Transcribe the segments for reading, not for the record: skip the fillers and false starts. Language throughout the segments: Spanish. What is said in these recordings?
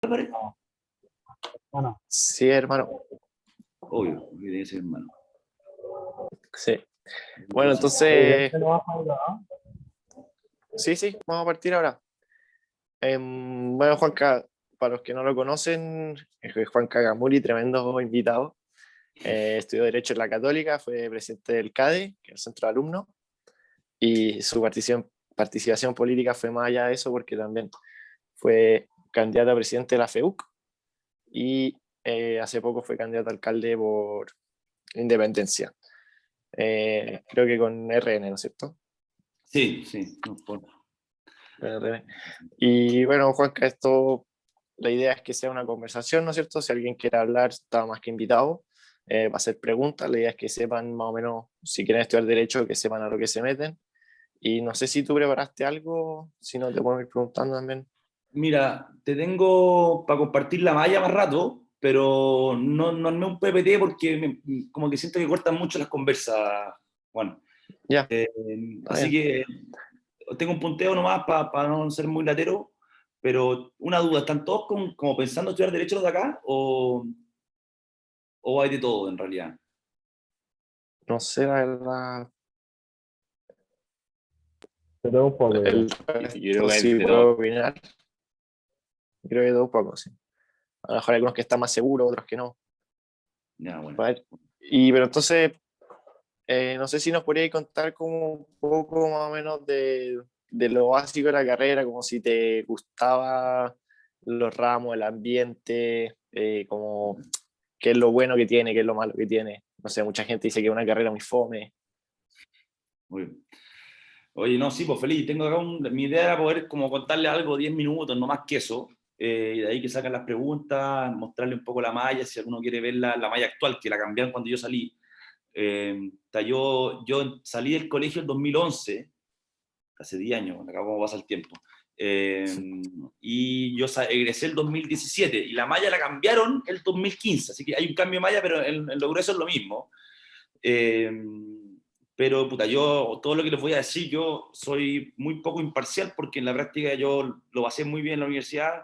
Bueno, Sí, hermano. Obvio, que tiene que ser hermano. Sí. Bueno, entonces, sí, vamos a partir ahora. Bueno, Juanca, para los que no lo conocen, es Juan Cagamuri, tremendo invitado. Estudió Derecho en la Católica, fue presidente del CADE, que es el Centro de Alumnos, y su participación política fue más allá de eso, porque también fue candidato a presidente de la FEUC y hace poco fue candidato a alcalde por Independencia. Creo que con RN, ¿no es cierto? Sí, no, RN. Y bueno, Juanca, la idea es que sea una conversación, ¿no es cierto? Si alguien quiere hablar, está más que invitado. Va a hacer preguntas, la idea es que sepan más o menos, si quieren estudiar Derecho, que sepan a lo que se meten. Y no sé si tú preparaste algo, si no te puedo ir preguntando también. Mira, te tengo para compartir la malla más rato, pero no armé un PPT porque como que siento que cortan mucho las conversas, Juan. Ya, Así bien. que tengo un punteo nomás para no ser muy latero, pero una duda, ¿están todos como pensando estudiar Derecho los de acá o hay de todo en realidad? No sé, la verdad. te tengo un poco, yo. El Yo creo resto que hay sí de puedo todo. opinar. Creo que dos pocos, sí. A lo mejor hay algunos que están más seguros, otros que no. Ya, bueno. A ver. Pero entonces, no sé si nos podrías contar como un poco más o menos de lo básico de la carrera, como si te gustaba los ramos, el ambiente, como qué es lo bueno que tiene, qué es lo malo que tiene. No sé, mucha gente dice que es una carrera muy fome. Muy bien. Oye, no, sí, pues feliz. Tengo acá mi idea era poder como contarle algo 10 minutos, no más que eso. Y de ahí que sacan las preguntas, mostrarle un poco la malla, si alguno quiere ver la malla actual, que la cambiaron cuando yo salí. Yo salí del colegio en 2011, hace 10 años, acá cómo pasa el tiempo. Y yo egresé el 2017 y la malla la cambiaron el 2015, así que hay un cambio de malla, pero en lo grueso es lo mismo. Eh, pero puta, yo todo lo que les voy a decir, yo soy muy poco imparcial porque en la práctica yo lo pasé muy bien en la universidad,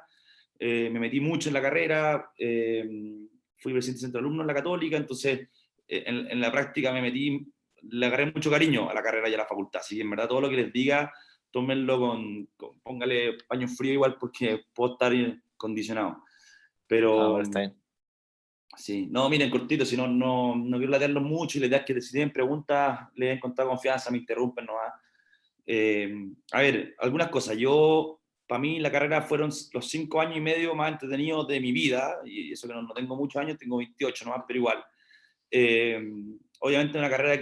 me metí mucho en la carrera, fui presidente del centro de alumnos en la Católica, entonces en la práctica le agarré mucho cariño a la carrera y a la facultad, así que en verdad todo lo que les diga, tómenlo póngale paño frío igual porque puedo estar condicionado. Pero Ahora está bien. sí, no, miren, cortito, si no quiero latearlos mucho y la idea es que si tienen preguntas, le den con toda confianza, me interrumpen nomás. A ver, algunas cosas. Para mí la carrera fueron los 5 años y medio más entretenidos de mi vida, y eso que no tengo muchos años, tengo 28 nomás, pero igual. Eh, Obviamente una carrera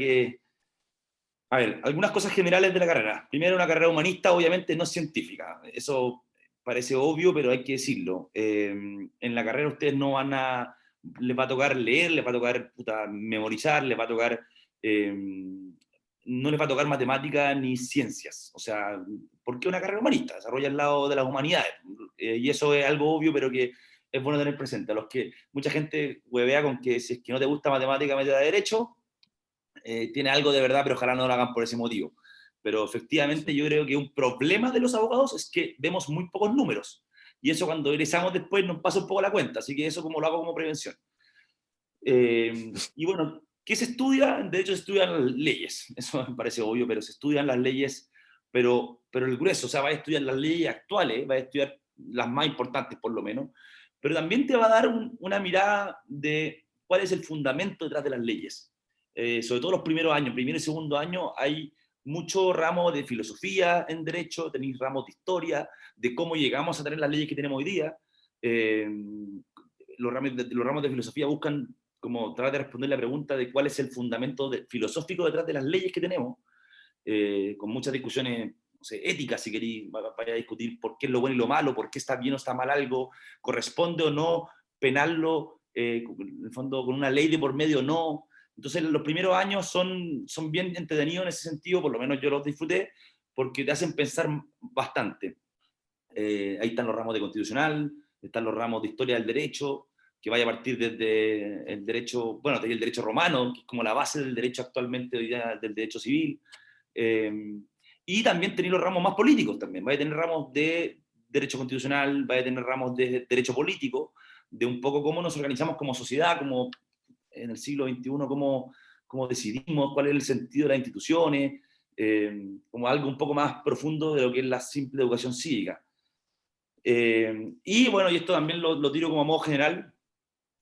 a ver, algunas cosas generales de la carrera. Primero, una carrera humanista, obviamente no científica. Eso parece obvio, pero hay que decirlo. En la carrera ustedes no les va a tocar leer, les va a tocar memorizar, les va a tocar, eh, no les va a tocar matemática ni ciencias. O sea, ¿por qué una carrera humanista? Desarrolla el lado de las humanidades. Y eso es algo obvio, pero que es bueno tener presente. Mucha gente huevea con que si es que no te gusta matemática, métete a derecho, tiene algo de verdad, pero ojalá no lo hagan por ese motivo. Pero efectivamente yo creo que un problema de los abogados es que vemos muy pocos números. Y eso cuando egresamos después nos pasa un poco la cuenta. Así que eso como lo hago como prevención. Y bueno, ¿qué se estudia? De hecho se estudian las leyes. Eso me parece obvio, pero se estudian las leyes, pero el grueso, o sea, va a estudiar las leyes actuales, va a estudiar las más importantes por lo menos, pero también te va a dar una mirada de cuál es el fundamento detrás de las leyes. Sobre todo los primeros años, primero y segundo año, hay mucho ramo de filosofía en derecho, tenéis ramos de historia, de cómo llegamos a tener las leyes que tenemos hoy día. Los ramos de filosofía buscan como tratar de responder la pregunta de cuál es el fundamento filosófico detrás de las leyes que tenemos, con muchas discusiones, no sé, éticas, si queréis, para discutir por qué es lo bueno y lo malo, por qué está bien o está mal algo, corresponde o no penarlo, en el fondo con una ley de por medio o no. Entonces los primeros años son bien entretenidos en ese sentido, por lo menos yo los disfruté, porque te hacen pensar bastante. Ahí están los ramos de constitucional, están los ramos de historia del derecho, que vaya a partir desde el derecho, bueno, desde el derecho romano, que es como la base del derecho actualmente hoy día, del derecho civil. Y también tener los ramos más políticos también, vaya a tener ramos derecho constitucional, vaya a tener ramos de derecho político, de un poco cómo nos organizamos como sociedad, como en el siglo XXI, cómo decidimos, cuál es el sentido de las instituciones, como algo un poco más profundo de lo que es la simple educación cívica. Y bueno, y esto también lo tiro como a modo general,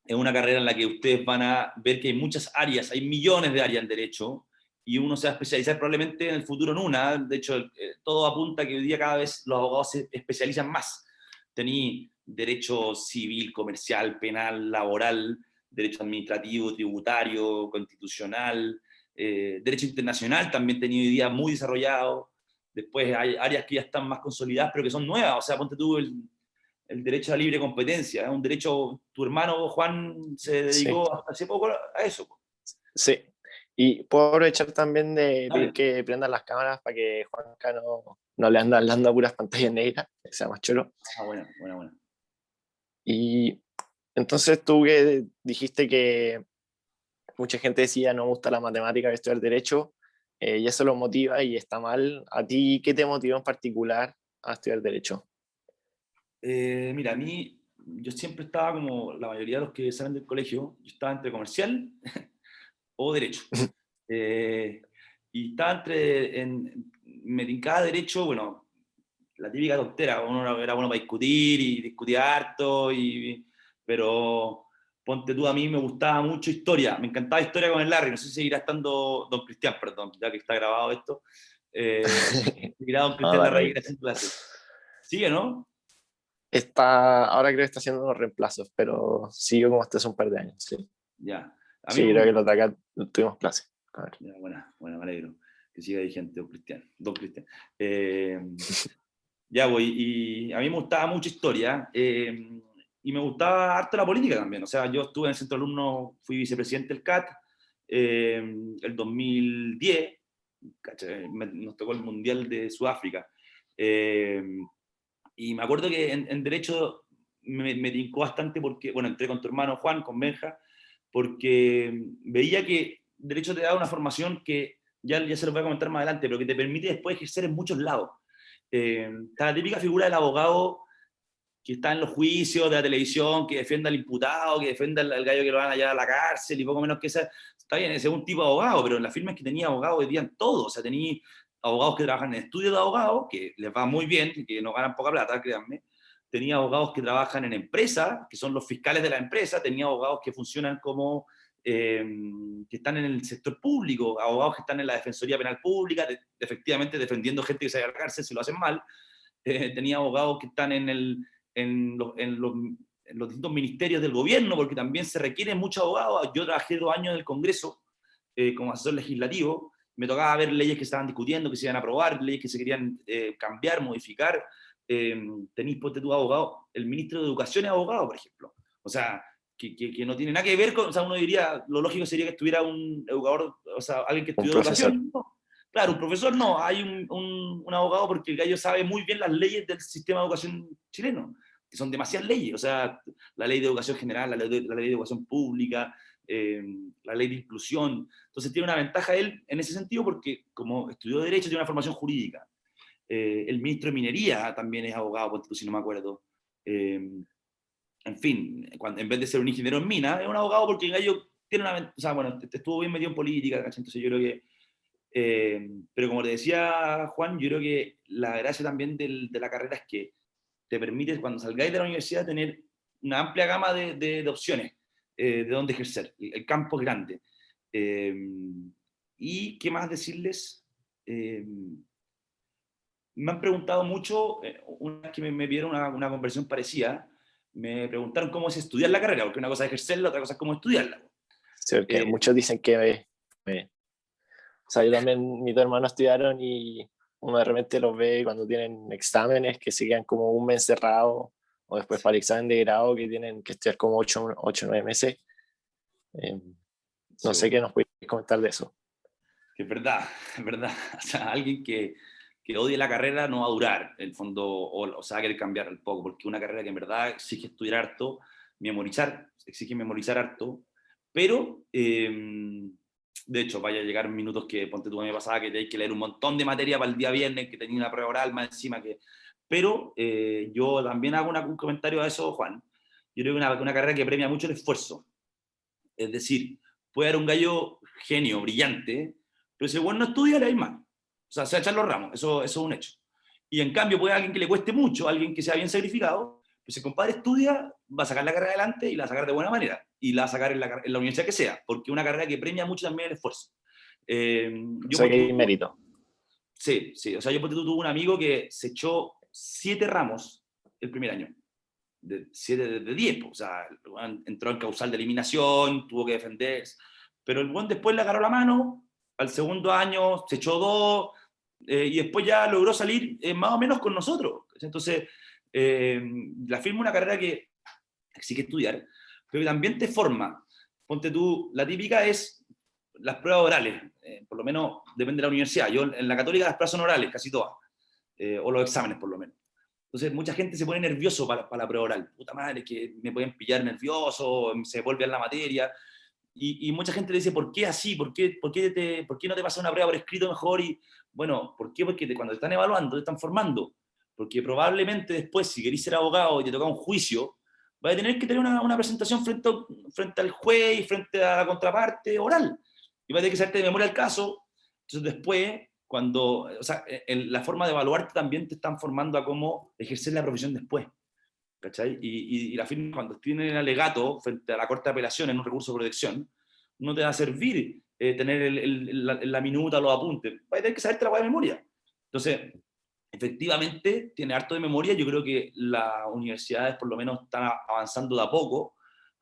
es una carrera en la que ustedes van a ver que hay muchas áreas, hay millones de áreas en derecho, y uno se va a especializar probablemente en el futuro en una. De hecho, todo apunta a que hoy día cada vez los abogados se especializan más. Tení derecho civil, comercial, penal, laboral, derecho administrativo, tributario, constitucional, derecho internacional también tenido hoy día muy desarrollado. Después hay áreas que ya están más consolidadas, pero que son nuevas. O sea, ponte tú el derecho a libre competencia, es un derecho, tu hermano Juan se Sí, dedicó hasta hace poco a eso. sí. Y puedo aprovechar también de Dale. pedir que prendan las cámaras para que Juanca no le anda hablando a puras pantallas negras, que sea más chulo. Ah, buena, buena, buena. Y entonces tú que dijiste que mucha gente decía no me gusta la matemática, voy a estudiar derecho, y eso lo motiva y está mal. ¿A ti qué te motivó en particular a estudiar derecho? Mira, a mí, yo siempre estaba como la mayoría de los que salen del colegio, yo estaba entre comercial o derecho. Eh, y estaba me tincaba derecho, bueno, la típica tontera, uno era bueno para discutir y discutía harto, pero ponte tú, a mí me gustaba mucho historia, me encantaba historia con el Larry, no sé si seguirá estando Don Cristian, perdón, ya que está grabado esto, seguirá Don Ah, Cristian dale, Larraín ahí. haciendo clases. ¿Sigue, no? Ahora creo que está haciendo unos reemplazos, pero siguió como hasta hace un par de años. Sí, Ya. A mí sí, creo que los de acá tuvimos clase. A ver. ya, buena, buena, me alegro que siga vigente Don Cristian. Don Cristian. Eh, Ya voy, y a mí me gustaba mucho historia, y me gustaba harto la política también. O sea, yo estuve en el centro de alumnos, fui vicepresidente del CAT, el 2010, ¿cachai? Nos tocó el Mundial de Sudáfrica. Eh, y me acuerdo que en Derecho me tincó bastante porque, bueno, entré con tu hermano Juan, con Benja, porque veía que Derecho te da una formación que ya se lo voy a comentar más adelante, pero que te permite después ejercer en muchos lados. Está la típica figura del abogado que está en los juicios de la televisión, que defienda al imputado, que defienda al gallo que lo van a llevar a la cárcel y poco menos que esa. Está bien, ese es un tipo de abogado, pero en la firma es que tenía abogados hoy día en todo. O sea, tenía abogados que trabajan en estudios de abogados, que les va muy bien, que no ganan poca plata, créanme. Tenía abogados que trabajan en empresas, que son los fiscales de la empresa. Tenía abogados que funcionan como que están en el sector público, abogados que están en la Defensoría Penal Pública, efectivamente defendiendo gente que se vaya a la cárcel si lo hacen mal. Tenía abogados que están en, los, en, los, en los distintos ministerios del gobierno, porque también se requieren muchos abogados. Yo trabajé 2 años en el Congreso como asesor legislativo, me tocaba ver leyes que estaban discutiendo, que se iban a aprobar, leyes que se querían cambiar, modificar. Tenéis, ponte tu abogado, el ministro de Educación es abogado, por ejemplo. O sea, que no tiene nada que ver con, o sea, uno diría, lo lógico sería que estuviera un educador, o sea, alguien que Un estudió profesor. educación, ¿no? Claro, un profesor no, hay un abogado porque el gallo sabe muy bien las leyes del sistema de educación chileno, que son demasiadas leyes, o sea, la ley de educación general, la ley de educación pública, la ley de inclusión. Entonces tiene una ventaja él en ese sentido porque como estudió Derecho tiene una formación jurídica. El ministro de Minería también es abogado, si no me acuerdo. En fin, en vez de ser un ingeniero en mina, es un abogado porque el gallo tiene una... O sea, bueno, estuvo bien metido en política, ¿cachai? Entonces yo creo que... pero como te decía Juan, yo creo que la gracia también de la carrera es que te permite, cuando salgáis de la universidad, tener una amplia gama de opciones de dónde ejercer. El campo es grande. ¿Y qué más decirles? Me han preguntado mucho, una vez que me vieron una conversación parecida, me preguntaron cómo es estudiar la carrera, porque una cosa es ejercerla, otra cosa es cómo estudiarla. Sí, porque Eh, muchos dicen que o sea, yo también, mis dos hermanos estudiaron y uno de repente los ve cuando tienen exámenes que se quedan como un mes cerrado o después para el examen de grado que tienen que estudiar como 8 o 9 meses. Eh, no sí, sé qué nos puedes comentar de eso. que es verdad, es verdad. O sea, alguien que odie la carrera no va a durar, en el fondo, o sea, va a querer cambiar un poco, porque una carrera que en verdad exige estudiar harto, exige memorizar harto, pero, de hecho, vaya a llegar minutos que, ponte tú, a mí me pasaba que tenéis que leer un montón de materia para el día viernes, que tenía una prueba oral más encima, que pero yo también hago un comentario a eso, Juan. Yo creo que una carrera que premia mucho el esfuerzo. Es decir, puede haber un gallo genio, brillante, pero si el bueno no estudia, le va a ir mal. O sea, se va a echar los ramos, eso es un hecho. Y en cambio puede haber alguien que le cueste mucho, alguien que sea bien sacrificado, pues si el compadre estudia, va a sacar la carrera adelante y la va a sacar de buena manera. Y la va a sacar en la universidad que sea, porque es una carrera que premia mucho también el esfuerzo. O sea que hay mérito. Sí, sí. O sea, yo tuve un amigo que se echó 7 ramos el primer año. De 7 de 10. O sea, entró en causal de eliminación, tuvo que defenderse. Pero el buen después le agarró la mano, al segundo año se echó 2, y después ya logró salir más o menos con nosotros. Entonces, la firma es una carrera que exige estudiar, pero que también te forma. Ponte tú, la típica es las pruebas orales, por lo menos depende de la universidad. Yo en la Católica las pruebas son orales, casi todas, o los exámenes por lo menos. Entonces mucha gente se pone nervioso para la prueba oral. Puta madre, que me pueden pillar nervioso, se vuelve a la materia. Y mucha gente le dice, ¿por qué así? ¿Por qué no te pasa una prueba por escrito mejor? Y bueno, ¿por qué? Porque cuando te están evaluando, te están formando. Porque probablemente después, si querés ser abogado y te toca un juicio, vas a tener que tener una presentación frente al juez y frente a la contraparte oral. Y vas a tener que saberte de memoria el caso. Entonces después, o sea, la forma de evaluarte también te están formando a cómo ejercer la profesión después. ¿Cachai? Y la firma, cuando tiene el alegato frente a la Corte de Apelación en un recurso de protección, no te va a servir tener la minuta o los apuntes. Vas a tener que saberte la hueá de memoria. Entonces, efectivamente, tiene harto de memoria. Yo creo que las universidades, por lo menos, están avanzando de a poco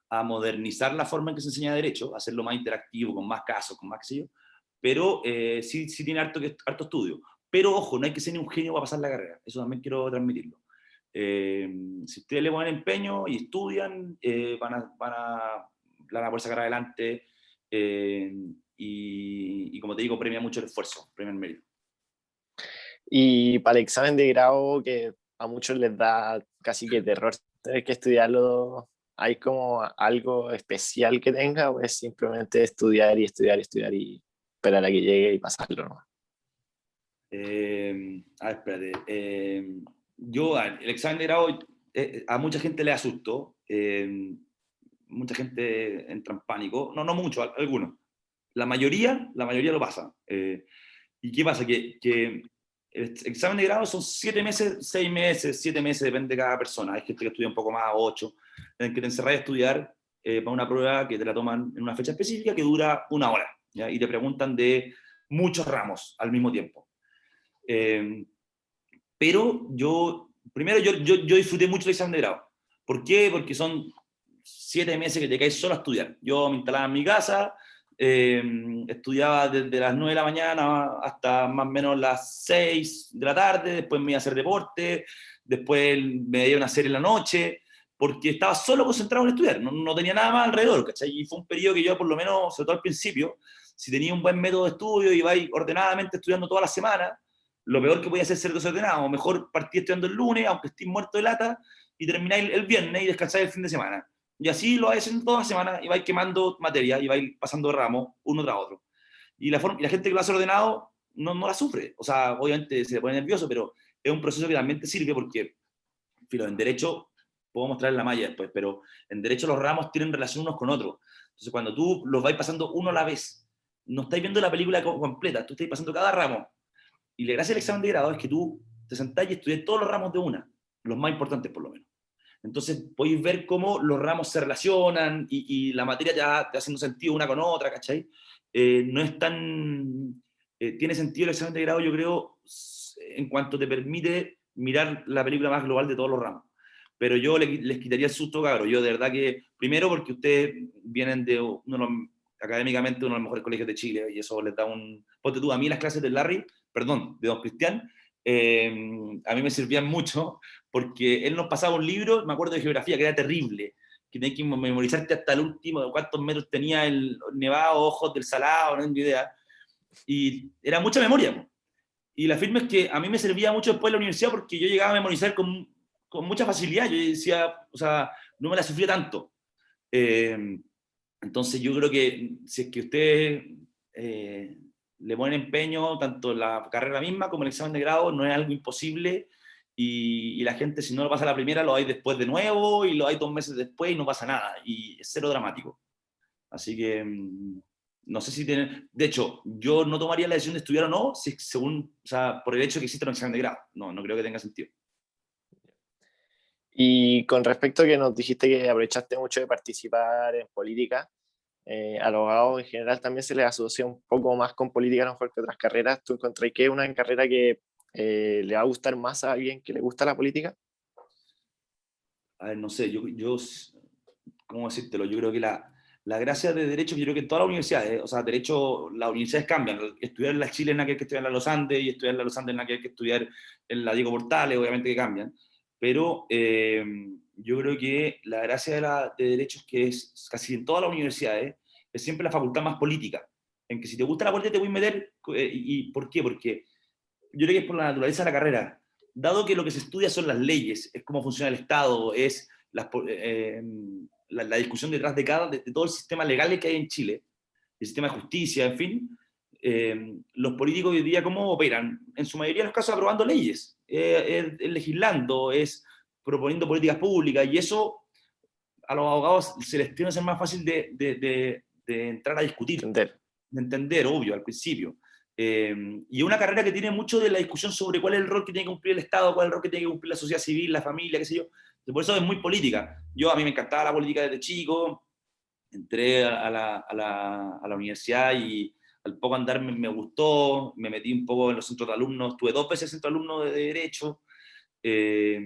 a modernizar la forma en que se enseña Derecho, a hacerlo más interactivo, con más casos, con más qué sé yo. Pero sí tiene harto estudio. Pero ojo, no hay que ser ni un genio para pasar la carrera. Eso también quiero transmitirlo. Si ustedes le ponen empeño y estudian, la van a poder sacar adelante, y como te digo, premia mucho el esfuerzo, premia el mérito. Y para el examen de grado, que a muchos les da casi que terror tener que estudiarlo, ¿hay como algo especial que tenga o es simplemente estudiar y estudiar y estudiar y esperar a que llegue y pasarlo, ¿no? A ver, espérate. El examen de grado a mucha gente le asustó. Mucha gente entra en pánico. No mucho, algunos. La mayoría lo pasa. ¿Y qué pasa? Que el examen de grado son 7 meses, 6 meses, 7 meses, depende de cada persona. Hay gente que estudia un poco más, 8, en que te encerrás a estudiar para una prueba que te la toman en una fecha específica que dura 1 hora, ¿ya? Y te preguntan de muchos ramos al mismo tiempo. Pero primero yo disfruté mucho el examen de grado. ¿Por qué? Porque son 7 meses que te caes solo a estudiar. Yo me instalaba en mi casa, estudiaba desde las 9 de la mañana hasta más o menos las 6 de la tarde, después me iba a hacer deporte, después me veía una serie en la noche, porque estaba solo concentrado en estudiar, no tenía nada más alrededor, ¿cachai? Y fue un periodo que yo, por lo menos, sobre todo al principio, si tenía un buen método de estudio y iba ordenadamente estudiando toda la semana, lo peor que podía hacer es ser desordenado, o mejor partí estudiando el lunes, aunque estés muerto de lata, y termináis el viernes y descansáis el fin de semana. Y así lo vais haciendo toda la semana, y vais quemando materia, y vais pasando ramos uno tras otro. Y la gente que lo hace ordenado no la sufre. O sea, obviamente se pone nervioso, pero es un proceso que también te sirve porque, filo, en derecho, puedo mostrar la malla después, pero en derecho los ramos tienen relación unos con otros. Entonces, cuando tú los vais pasando uno a la vez, no estáis viendo la película completa, tú estáis pasando cada ramo. Y la gracia del examen de grado es que tú te sentás y estudias todos los ramos de una, los más importantes por lo menos. Entonces podéis ver cómo los ramos se relacionan y la materia te va haciendo sentido una con otra, ¿cachai? No es tan... tiene sentido el examen de grado, yo creo, en cuanto te permite mirar la película más global de todos los ramos. Pero yo les quitaría el susto, cabrón. Yo de verdad que, primero porque ustedes vienen de académicamente uno de los mejores colegios de Chile, y eso les da un... Ponte tú, a mí las clases de Larry, perdón, de Don Cristian, a mí me servían mucho, porque él nos pasaba un libro, me acuerdo de geografía, que era terrible, que tenías que memorizarte hasta el último, de cuántos metros tenía el Nevado, Ojos del Salado, no tengo idea, y era mucha memoria. Y la firma es que a mí me servía mucho después de la universidad, porque yo llegaba a memorizar con mucha facilidad, yo decía, o sea, no me la sufría tanto. Entonces yo creo que si es que ustedes le ponen empeño, tanto en la carrera misma como en el examen de grado, no es algo imposible, y la gente, si no lo pasa a la primera, lo hay después de nuevo, y lo hay 2 meses después y no pasa nada, y es cero dramático. Así que no sé si tienen... De hecho, yo no tomaría la decisión de estudiar o no, si, según, o sea, por el hecho de que exista un examen de grado. No, no creo que tenga sentido. Y con respecto a que nos dijiste que aprovechaste mucho de participar en política, a los abogados en general también se les asocia un poco más con política a lo mejor que otras carreras. ¿Tú encontrás que es una carrera que le va a gustar más a alguien que le gusta la política? A ver, no sé, ¿cómo decírtelo? Yo creo que la gracia de Derecho, yo creo que en todas las universidades, o sea, Derecho, las universidades cambian. Estudiar en la Chile en la que hay que estudiar en la Los Andes, y estudiar en la Los Andes en la que hay que estudiar en la Diego Portales, obviamente que cambian. Pero yo creo que la gracia de Derecho es que es casi en todas las universidades, es siempre la facultad más política. En que si te gusta la política te voy a meter, ¿y por qué? Porque yo creo que es por la naturaleza de la carrera. Dado que lo que se estudia son las leyes, es cómo funciona el Estado, es la discusión detrás de todo el sistema legal que hay en Chile, el sistema de justicia, en fin, los políticos hoy día, ¿cómo operan? En su mayoría de los casos aprobando leyes, es legislando, es proponiendo políticas públicas, y eso a los abogados se les tiene que ser más fácil de entrar a discutir, Entender. de entender, obvio, al principio. Y una carrera que tiene mucho de la discusión sobre cuál es el rol que tiene que cumplir el Estado, cuál es el rol que tiene que cumplir la sociedad civil, la familia, qué sé yo. Por eso es muy política. A mí me encantaba la política desde chico, entré a la universidad y al poco andar me gustó, me metí un poco en los centros de alumnos, tuve 2 veces centro de alumnos de Derecho. Eh,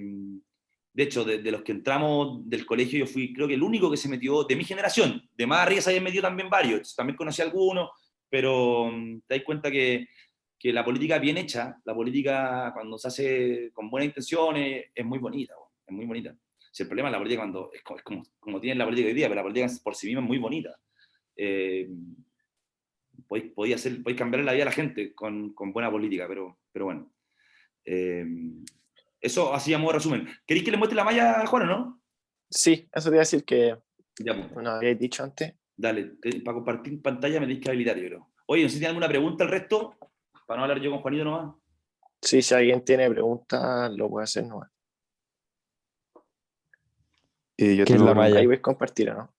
de hecho, de los que entramos del colegio, yo fui, creo que el único que se metió de mi generación. De más arriba se habían metido también varios, también conocí a algunos, pero te das cuenta que la política bien hecha, la política cuando se hace con buenas intenciones, es muy bonita, es muy bonita. Si el problema es la política cuando es como tienen la política hoy día, pero la política por sí misma es muy bonita. Podéis cambiar la vida a la gente con buena política, pero bueno. Eh, Eso así a modo de resumen. ¿Queréis que le muestre la malla a Juan o no? Sí, eso te iba a decir que Ya, pues, no habíais dicho antes. dale. Para compartir pantalla me tenéis que habilitar, yo creo. Oye, no sé si tienen alguna pregunta al resto, para no hablar yo con Juanito nomás. Sí, si alguien tiene preguntas, lo puede hacer nomás. Yo ¿Qué es tengo la malla? Ahí voy a compartir, ¿o no?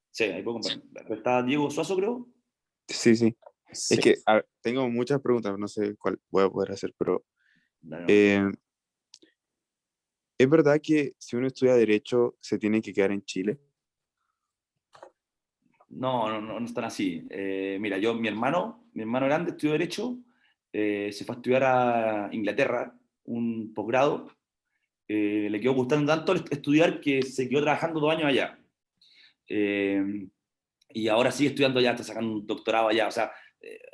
Sí, ahí puedo compartir. Está Diego Suazo, creo. Sí, sí. Es Sí. que tengo muchas preguntas, no sé cuál voy a poder hacer, pero Dale, eh, ¿es verdad que si uno estudia Derecho se tiene que quedar en Chile? no están así. Mira, mi hermano grande estudió Derecho, se fue a estudiar a Inglaterra, un posgrado. Le quedó gustando tanto estudiar que se quedó trabajando 2 años allá. Y ahora sigue estudiando allá, está sacando un doctorado allá. O sea,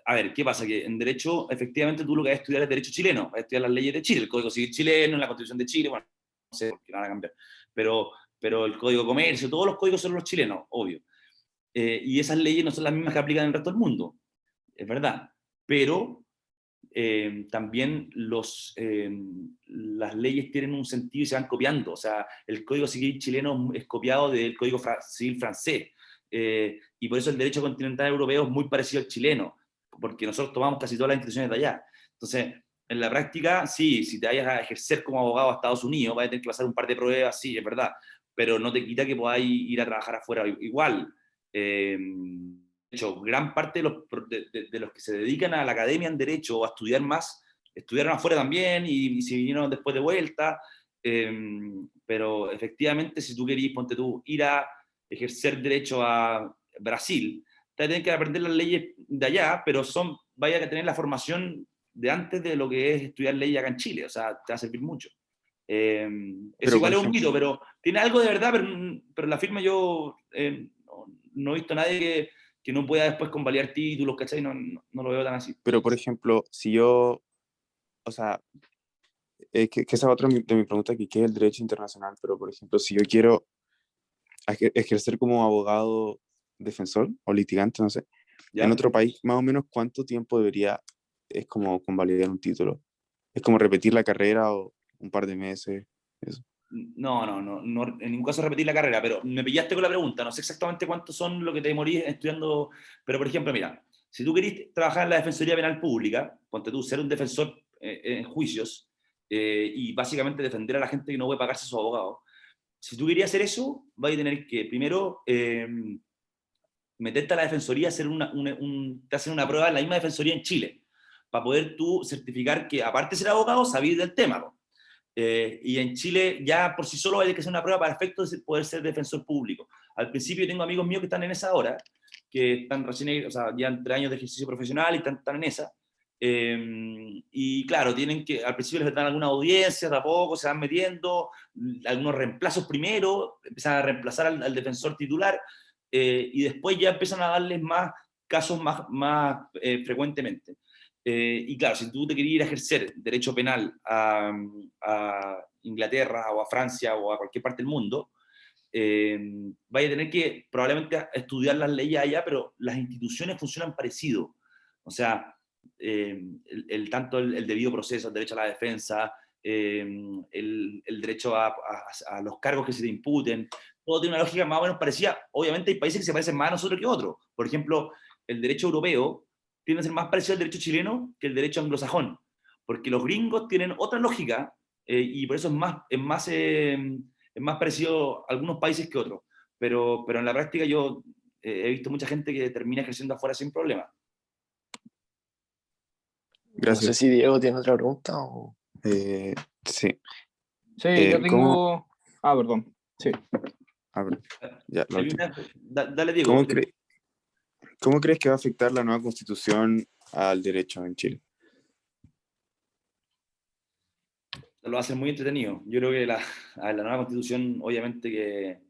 a ver, ¿qué pasa? Que en Derecho, efectivamente, tú lo que vas a estudiar es Derecho chileno, vas a estudiar las leyes de Chile, el Código Civil chileno, la Constitución de Chile, bueno, no sé por qué no van a cambiar, pero el Código de Comercio, todos los códigos son los chilenos, obvio. Y esas leyes no son las mismas que aplican en el resto del mundo, es verdad. Pero también las leyes tienen un sentido y se van copiando. O sea, el Código Civil chileno es copiado del Código Civil francés. Y por eso el derecho continental europeo es muy parecido al chileno, porque nosotros tomamos casi todas las instituciones de allá. Entonces, en la práctica, sí, si te vayas a ejercer como abogado a Estados Unidos, vas a tener que pasar un par de pruebas, sí, es verdad, pero no te quita que podáis ir a trabajar afuera igual. De hecho, gran parte de los que se dedican a la academia en Derecho o a estudiar más, estudiaron afuera también y se vinieron después de vuelta. Pero efectivamente, si tú querías, ponte tú, ir a ejercer Derecho a Brasil, te vas a tener que aprender las leyes de allá, pero vaya a tener la formación de antes de lo que es estudiar ley acá en Chile. O sea, te va a servir mucho. Eso Pero, igual por es un mito, ejemplo, pero tiene algo de verdad, pero la firma yo no he visto a nadie que no pueda después convalidar títulos, ¿cachai? No lo veo tan así. por ejemplo, si yo, o sea, que esa es otra de mi pregunta, que qué es el derecho internacional, pero por ejemplo, si yo quiero ejercer como abogado defensor o litigante, no sé, en ¿Ya? otro país, más o menos cuánto tiempo debería, es como convalidar un título? ¿Es como repetir la carrera o un par de meses? Eso. No, en ningún caso repetir la carrera, pero me pillaste con la pregunta, no sé exactamente cuántos son lo que te demorís estudiando, pero por ejemplo, mira, si tú querés trabajar en la Defensoría Penal Pública, ponte tú, ser un defensor en juicios, y básicamente defender a la gente que no puede pagarse sus abogados. Si tú querías hacer eso, vas a tener que primero meterte a la defensoría, te hacen una prueba en la misma defensoría en Chile, para poder tú certificar que, aparte de ser abogado, sabís del tema, ¿no? Y en Chile ya por sí solo hay que hacer una prueba para efectos de poder ser defensor público. Al principio tengo amigos míos que están en esa hora, que están recién, o sea, ya 3 años de ejercicio profesional y están en esa. Y claro, tienen que, al principio les dan alguna audiencia, de a poco se van metiendo, algunos reemplazos primero, empiezan a reemplazar al defensor titular, y después ya empiezan a darles más casos más frecuentemente. Y claro, si tú te querías ir a ejercer derecho penal a Inglaterra o a Francia o a cualquier parte del mundo, vaya a tener que probablemente estudiar las leyes allá, pero las instituciones funcionan parecido. O sea, tanto el debido proceso, el derecho a la defensa, el derecho a los cargos que se te imputen, todo tiene una lógica más o menos parecida. Obviamente hay países que se parecen más a nosotros que otros. Por ejemplo, el derecho europeo tiende a ser más parecido al derecho chileno que el derecho anglosajón, porque los gringos tienen otra lógica, y por eso es más parecido a algunos países que otros. Pero en la práctica yo he visto mucha gente que termina ejerciendo afuera sin problema. No sé Gracias. si Diego tiene otra pregunta o... Sí. Sí, yo ¿cómo- tengo... Ah, perdón. Sí. A ver, ya, la Hay última. Dale, Diego. ¿Cómo crees que va a afectar la nueva constitución al derecho en Chile? Lo va a hacer muy entretenido. Yo creo que la nueva constitución, obviamente que...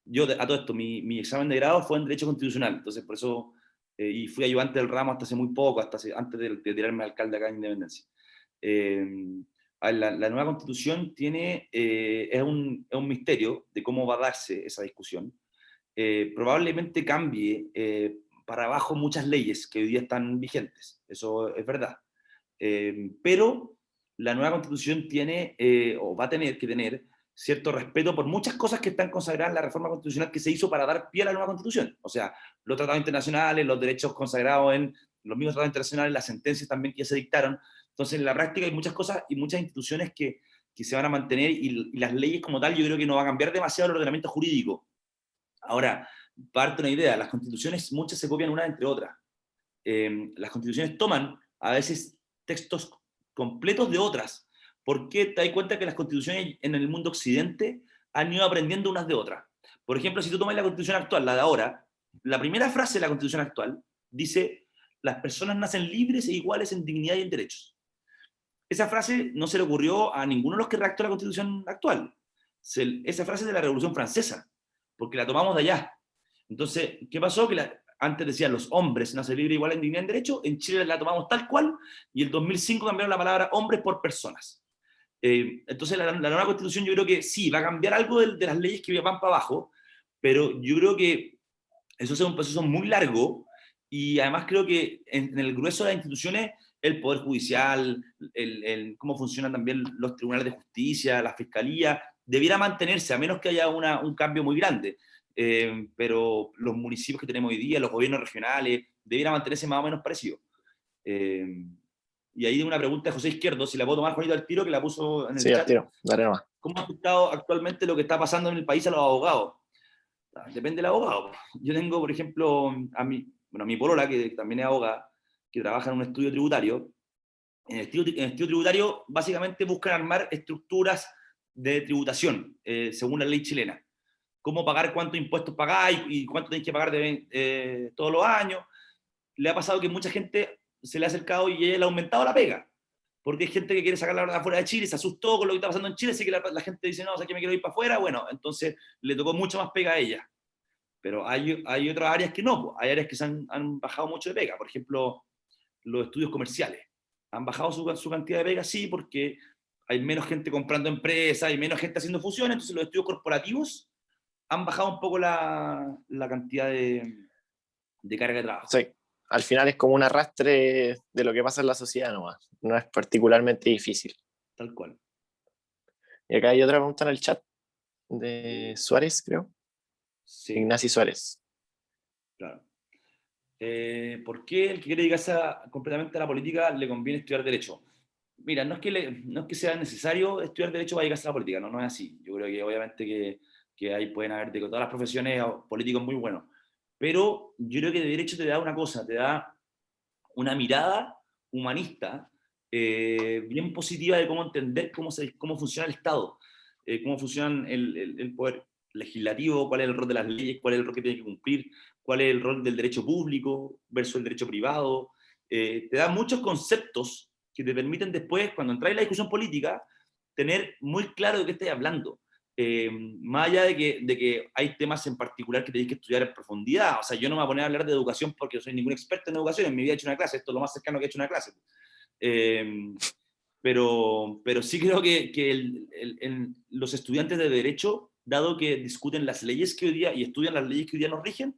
Yo, a todo esto, mi examen de grado fue en Derecho Constitucional, entonces por eso, y fui ayudante del ramo hasta hace muy poco, antes de tirarme alcalde acá en Independencia. La nueva constitución es un misterio de cómo va a darse esa discusión. Probablemente cambie para abajo muchas leyes que hoy día están vigentes, eso es verdad. Pero la nueva constitución tiene, o va a tener que tener, cierto respeto por muchas cosas que están consagradas en la reforma constitucional que se hizo para dar pie a la nueva constitución. O sea, los tratados internacionales, los derechos consagrados en los mismos tratados internacionales, las sentencias también que ya se dictaron. Entonces, en la práctica hay muchas cosas y muchas instituciones que se van a mantener, y las leyes como tal yo creo que no va a cambiar demasiado el ordenamiento jurídico. Ahora, parte una idea, las constituciones muchas se copian unas entre otras. Las constituciones toman a veces textos completos de otras, porque te das cuenta que las constituciones en el mundo occidente han ido aprendiendo unas de otras. Por ejemplo, si tú tomas la constitución actual, la de ahora, la primera frase de la constitución actual dice: las personas nacen libres e iguales en dignidad y en derechos. Esa frase no se le ocurrió a ninguno de los que redactó la constitución actual. Esa frase es de la Revolución Francesa, porque la tomamos de allá. Entonces, ¿qué pasó? Que antes decían los hombres nacen libres, igual en dignidad y en derecho. En Chile la tomamos tal cual, y en 2005 cambiaron la palabra hombres por personas. Entonces, la nueva constitución yo creo que sí, va a cambiar algo de las leyes que van para abajo, pero yo creo que eso es un proceso muy largo, y además creo que en el grueso de las instituciones, el Poder Judicial, cómo funcionan también los tribunales de justicia, la fiscalía, debiera mantenerse, a menos que haya un cambio muy grande. Pero los municipios que tenemos hoy día, los gobiernos regionales, debiera mantenerse más o menos parecido. Y ahí de una pregunta de José Izquierdo, si la puedo tomar, Juanito, al tiro, que la puso en el Sí, al chat. tiro, dale nomás. ¿Cómo ha afectado actualmente lo que está pasando en el país a los abogados? Depende del abogado. Yo tengo, por ejemplo, a mi polola, que también es abogada, que trabaja en un estudio tributario. En el estudio tributario básicamente buscan armar estructuras de tributación según la ley chilena. Cómo pagar, cuántos impuestos pagáis y cuánto tenéis que pagar todos los años. Le ha pasado que mucha gente se le ha acercado y ella le ha aumentado la pega, porque hay gente que quiere sacarla de afuera de Chile, se asustó con lo que está pasando en Chile, así que la gente dice: no, o sea, que me quiero ir para afuera. Bueno, entonces le tocó mucho más pega a ella. Pero hay otras áreas que no, hay áreas que se han bajado mucho de pega. Por ejemplo, los estudios comerciales han bajado su cantidad de pega, sí, porque hay menos gente comprando empresas, hay menos gente haciendo fusiones, entonces los estudios corporativos han bajado un poco la cantidad de carga de trabajo. Sí, al final es como un arrastre de lo que pasa en la sociedad nomás, no es particularmente difícil. Tal cual. Y acá hay otra pregunta en el chat de Suárez, creo. Sí, Ignacio Suárez. claro. ¿Por qué el que quiere dedicarse completamente a la política le conviene estudiar Derecho? Mira, no es que sea necesario estudiar Derecho para dedicarse a la política, no, no es así. Yo creo que obviamente que ahí pueden haber de todas las profesiones políticos muy buenos. Pero yo creo que Derecho te da una cosa, te da una mirada humanista bien positiva de cómo entender cómo funciona el Estado, cómo funciona el poder legislativo, cuál es el rol de las leyes, cuál es el rol que tiene que cumplir, cuál es el rol del derecho público versus el derecho privado. Te da muchos conceptos que te permiten después, cuando entras en la discusión política, tener muy claro de qué estás hablando. Más allá de que hay temas en particular que tenéis que estudiar en profundidad. O sea, yo no me voy a poner a hablar de educación porque no soy ningún experto en educación, en mi vida he hecho una clase, esto es lo más cercano que he hecho una clase. Pero sí creo que los estudiantes de Derecho, dado que discuten las leyes que hoy día y estudian las leyes que hoy día nos rigen,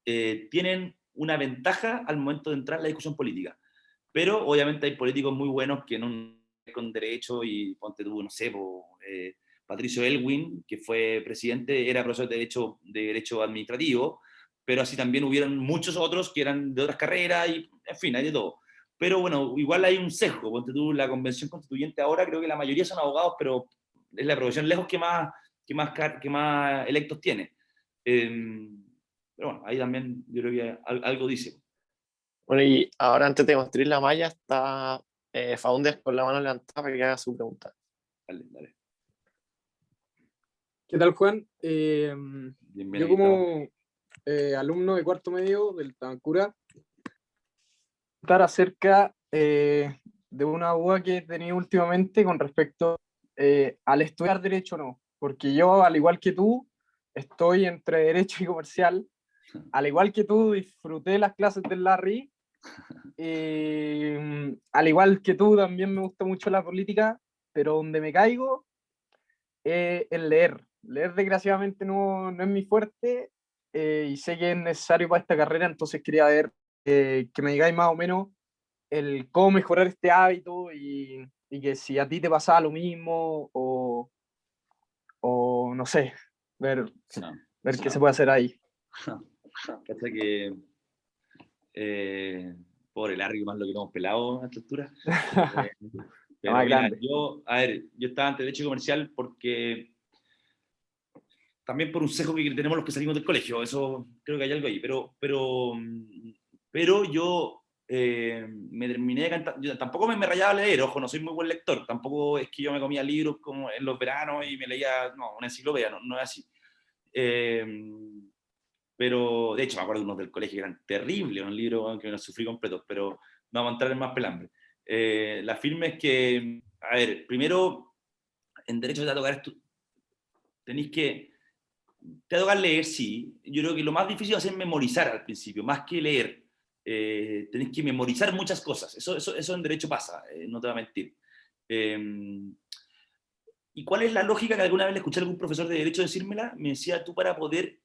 tienen una ventaja al momento de entrar en la discusión política. Pero obviamente hay políticos muy buenos que no con derecho y ponte tú, no sé, Patricio Elwin, que fue presidente, era profesor de derecho administrativo, pero así también hubieron muchos otros que eran de otras carreras y, en fin, hay de todo. Pero bueno, igual hay un sesgo, ponte tú, la convención constituyente ahora creo que la mayoría son abogados, pero es la profesión lejos que más electos tiene. Pero bueno, ahí también yo creo que algo dice. Bueno, y ahora antes de construir la malla está Faúndez con la mano levantada para que haga su pregunta. Dale, dale. ¿Qué tal, Juan? Bienvenido. Yo como alumno de cuarto medio del Tabancura, estar acerca de una duda que he tenido últimamente con respecto al estudiar Derecho o no. Porque yo, al igual que tú, estoy entre Derecho y Comercial. Al igual que tú, disfruté las clases del Larry. Al igual que tú, también me gusta mucho la política, pero donde me caigo es el leer. Leer, desgraciadamente, no es mi fuerte y sé que es necesario para esta carrera, entonces quería ver que me digáis más o menos el cómo mejorar este hábito y que si a ti te pasaba lo mismo o no sé, ver qué se puede hacer ahí. Hasta que pobre Larry, más lo que hemos pelado a esta altura. Pero mira, yo estaba ante Derecho Comercial porque también por un sesgo que tenemos los que salimos del colegio, eso creo que hay algo ahí, pero yo me terminé de cantar, yo tampoco me rayaba a leer, ojo, no soy muy buen lector, tampoco es que yo me comía libros como en los veranos y me leía, no, una enciclopedia, no es así. Pero de hecho me acuerdo de unos del colegio que eran terribles, un libro que no sufrí completos, pero no vamos a entrar en más pelambre. La firme es que, a ver, primero, en Derecho te va a tocar te va a tocar leer, sí. Yo creo que lo más difícil va a ser memorizar al principio, más que leer. Tenés que memorizar muchas cosas. Eso en Derecho pasa, no te voy a mentir. ¿Y cuál es la lógica que alguna vez le escuché a algún profesor de Derecho decírmela? Me decía, tú para poder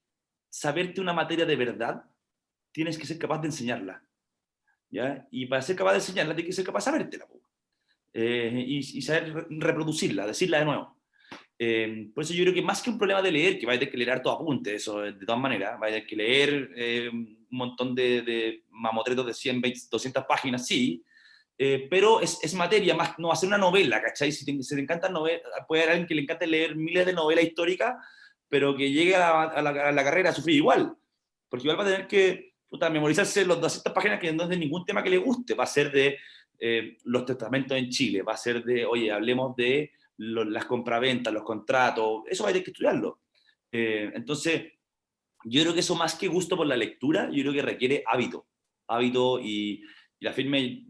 saberte una materia de verdad, tienes que ser capaz de enseñarla. ¿Ya? Y para ser capaz de enseñarla, tienes que ser capaz de sabértela. Y saber reproducirla, decirla de nuevo. Por eso yo creo que más que un problema de leer, que vais a tener que leer harto apunte, eso de todas maneras, vais a tener que leer un montón de mamotretos de 100, 20, 200 páginas, sí, pero es materia, más no va a ser una novela, ¿cachai? Si te encantan novelas, puede haber alguien que le encante leer miles de novelas históricas, pero que llegue a la carrera a sufrir igual, porque igual va a tener que memorizarse los 200 páginas que no es de ningún tema que le guste, va a ser de los testamentos en Chile, va a ser de, oye, hablemos de las compraventas, los contratos, eso va a tener que estudiarlo. Entonces, yo creo que eso más que gusto por la lectura, yo creo que requiere hábito y la firme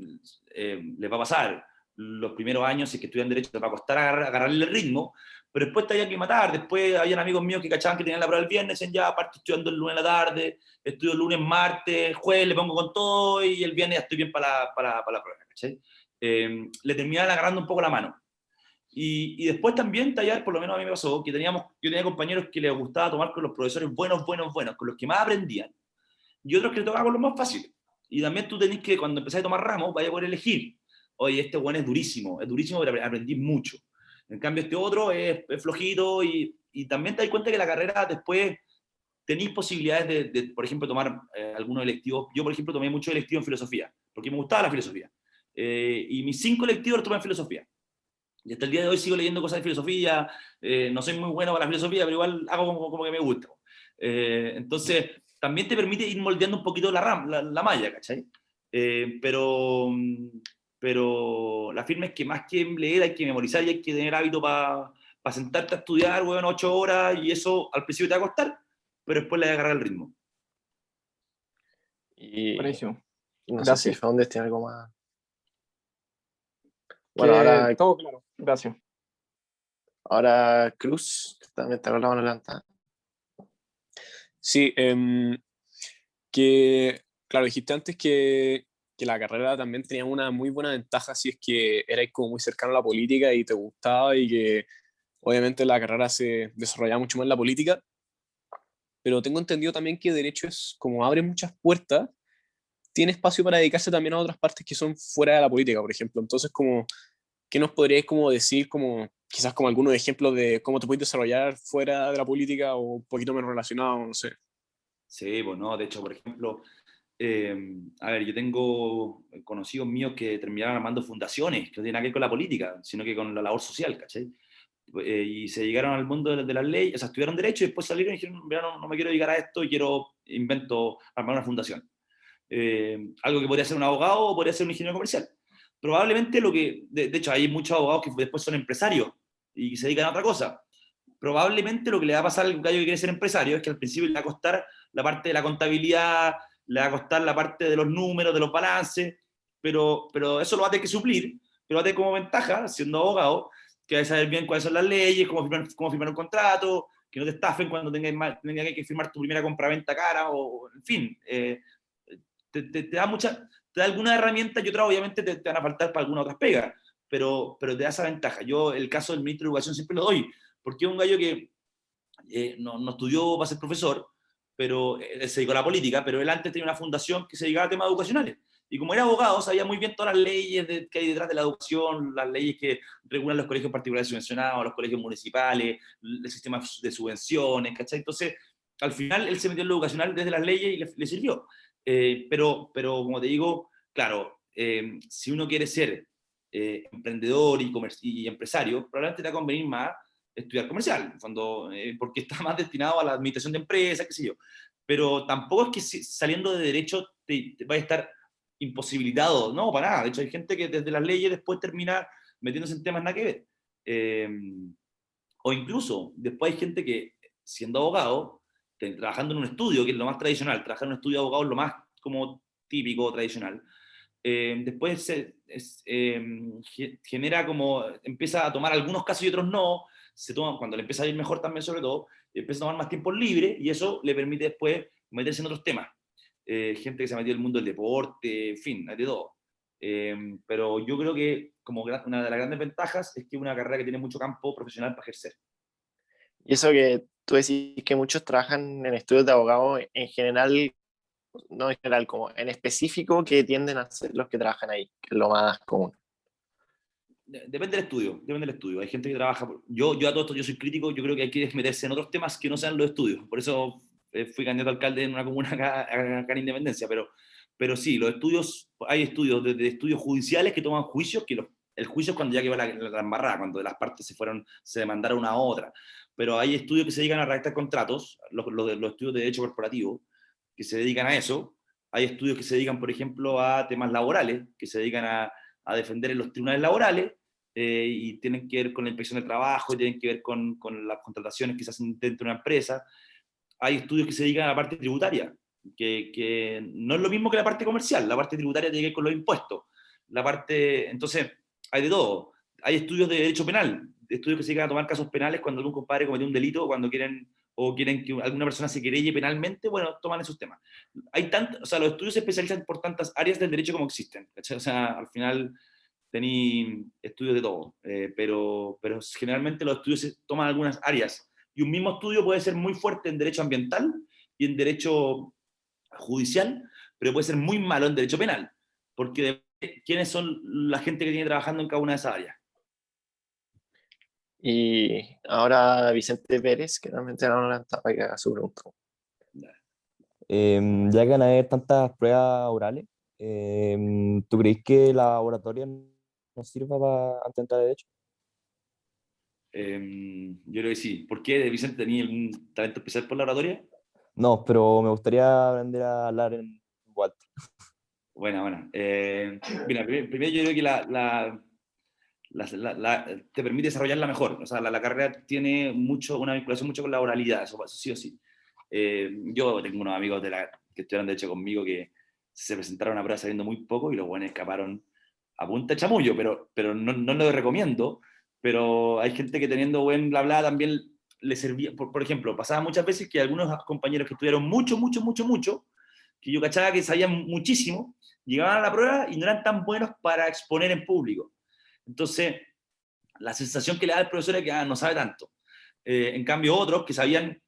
les va a pasar. Los primeros años, si es que estudian Derecho, les va a costar agarrarle el ritmo, pero después te había que matar. Después habían amigos míos que cachaban que tenían la prueba el viernes, decían ya, aparte estudiando el lunes a la tarde, estudio el lunes, martes, jueves, le pongo con todo y el viernes ya estoy bien para la prueba, ¿cachai? Le terminaban agarrando un poco la mano. Y después también tallar, por lo menos a mí me pasó, que yo tenía compañeros que les gustaba tomar con los profesores buenos, con los que más aprendían, y otros que les tocaba con los más fáciles. Y también tú tenés que, cuando empezás a tomar ramos, vaya a poder elegir. Oye, este bueno es durísimo, pero aprendí mucho. En cambio, este otro es flojito y también te das cuenta que la carrera después tenéis posibilidades de, por ejemplo, tomar algunos electivos. Yo, por ejemplo, tomé mucho electivo en filosofía, porque me gustaba la filosofía. y mis 5 electivos los tomé en filosofía. Y hasta el día de hoy sigo leyendo cosas de filosofía, no soy muy bueno para la filosofía, pero igual hago como que me gusta. Entonces, también te permite ir moldeando un poquito la malla, ¿cachai? Pero la firma es que más que leer hay que memorizar y hay que tener hábito para sentarte a estudiar, bueno, 8 horas, y eso al principio te va a costar, pero después le va a agarrar el ritmo. Y Buenísimo. no sé Gracias. si Faundes tiene algo más. Bueno, Que todo claro. Gracias. ahora Cruz, que también está con la mano levantada. Sí, que, claro, dijiste antes que la carrera también tenía una muy buena ventaja si es que erais como muy cercano a la política y te gustaba y que obviamente la carrera se desarrollaba mucho más en la política, pero tengo entendido también que derecho es como abre muchas puertas, tiene espacio para dedicarse también a otras partes que son fuera de la política, por ejemplo. Entonces, como, ¿qué nos podríais como decir, como quizás como algunos ejemplos de cómo te puedes desarrollar fuera de la política o un poquito menos relacionado, no sé? Sí, pues no, de hecho, por ejemplo, a ver, yo tengo conocidos míos que terminaron armando fundaciones, que no tienen nada que ver con la política, sino que con la labor social, ¿cachai? Y se llegaron al mundo de las leyes, o sea, estudiaron Derecho y después salieron y dijeron, "Mira, no me quiero dedicar a esto y invento armar una fundación. Algo que podría ser un abogado o podría ser un ingeniero comercial. Probablemente de hecho, hay muchos abogados que después son empresarios y se dedican a otra cosa. Probablemente lo que le va a pasar al gallo que quiere ser empresario es que al principio le va a costar la parte de la contabilidad, le va a costar la parte de los números, de los balances, pero eso lo va a tener que suplir, pero va a tener como ventaja, siendo abogado, que va a saber bien cuáles son las leyes, cómo firmar un contrato, que no te estafen cuando tengas que firmar tu primera compraventa cara, o en fin, te da alguna herramienta y otras obviamente te van a faltar para alguna otra pega, pero te da esa ventaja. Yo el caso del ministro de Educación siempre lo doy, porque es un gallo que no estudió para ser profesor, pero él se dedicó a la política, pero él antes tenía una fundación que se dedicaba a temas educacionales. Y como era abogado, sabía muy bien todas las leyes que hay detrás de la educación, las leyes que regulan los colegios particulares subvencionados, los colegios municipales, el sistema de subvenciones, ¿cachai? Entonces, al final, él se metió en lo educacional desde las leyes y le sirvió. Pero, como te digo, claro, si uno quiere ser emprendedor y empresario, probablemente te va a convenir más estudiar comercial, porque está más destinado a la administración de empresas, qué sé yo. Pero tampoco es que saliendo de derecho te vaya a estar imposibilitado, no, para nada. De hecho, hay gente que desde las leyes después termina metiéndose en temas nada que ver. Eh, o incluso, después hay gente que, siendo abogado, trabajando en un estudio, que es lo más tradicional, trabajar en un estudio de abogado es lo más como típico, tradicional, después genera como, empieza a tomar algunos casos y otros no, cuando le empieza a ir mejor también sobre todo, empieza a tomar más tiempo libre y eso le permite después meterse en otros temas. Gente que se ha metido en el mundo del deporte, en fin, hay de todo. Pero yo creo que como una de las grandes ventajas es que es una carrera que tiene mucho campo profesional para ejercer. Y eso que tú decís que muchos trabajan en estudios de abogado, en general, no en general, como en específico, que tienden a ser los que trabajan ahí, que es lo más común. Depende del estudio, depende del estudio. Hay gente que trabaja, yo a todo esto, yo soy crítico, yo creo que hay que meterse en otros temas que no sean los estudios. Por eso fui candidato a alcalde en una comuna acá en Independencia, pero sí, los estudios, hay estudios, desde estudios judiciales que toman juicios, el juicio es cuando ya quedó la embarrada, cuando las partes se demandaron una a otra. Pero hay estudios que se dedican a redactar contratos, los estudios de derecho corporativo, que se dedican a eso. Hay estudios que se dedican, por ejemplo, a temas laborales, que se dedican a defender en los tribunales laborales, y tienen que ver con la inspección del trabajo, y tienen que ver con las contrataciones que se hacen dentro de una empresa. Hay estudios que se dedican a la parte tributaria, que no es lo mismo que la parte comercial. La parte tributaria tiene que ver con los impuestos. Entonces, hay de todo. Hay estudios de derecho penal, estudios que se dedican a tomar casos penales cuando algún compadre cometió un delito, cuando quieren que alguna persona se querelle penalmente, bueno, toman esos temas. O sea, los estudios se especializan por tantas áreas del derecho como existen, ¿cachai? O sea, al final tení estudios de todo, pero generalmente los estudios se toman algunas áreas, y un mismo estudio puede ser muy fuerte en derecho ambiental y en derecho judicial, pero puede ser muy malo en derecho penal, porque quiénes son la gente que tiene trabajando en cada una de esas áreas. Y ahora Vicente Pérez, que también te la para que haga su pregunta. Ya que van a haber tantas pruebas orales, ¿Tú crees que la oratoria nos sirva para intentar derecho? Yo creo que sí. ¿Por qué, Vicente, tenía algún talento especial por la oratoria? No, pero me gustaría aprender a hablar en voz alta. Buena. Mira, primero yo creo que te permite desarrollarla mejor. O sea, la carrera tiene una vinculación mucho con la oralidad, eso sí o sí. Yo tengo unos amigos que estudiaron de hecho conmigo que se presentaron a prueba sabiendo muy poco y los buenos escaparon a punta de chamullo, pero no lo recomiendo. Pero hay gente que teniendo buen bla bla también le servía. Por ejemplo, pasaba muchas veces que algunos compañeros que estudiaron mucho, que yo cachaba que sabían muchísimo, llegaban a la prueba y no eran tan buenos para exponer en público. Entonces, la sensación que le da el profesor es que no sabe tanto. En cambio, otros que sabían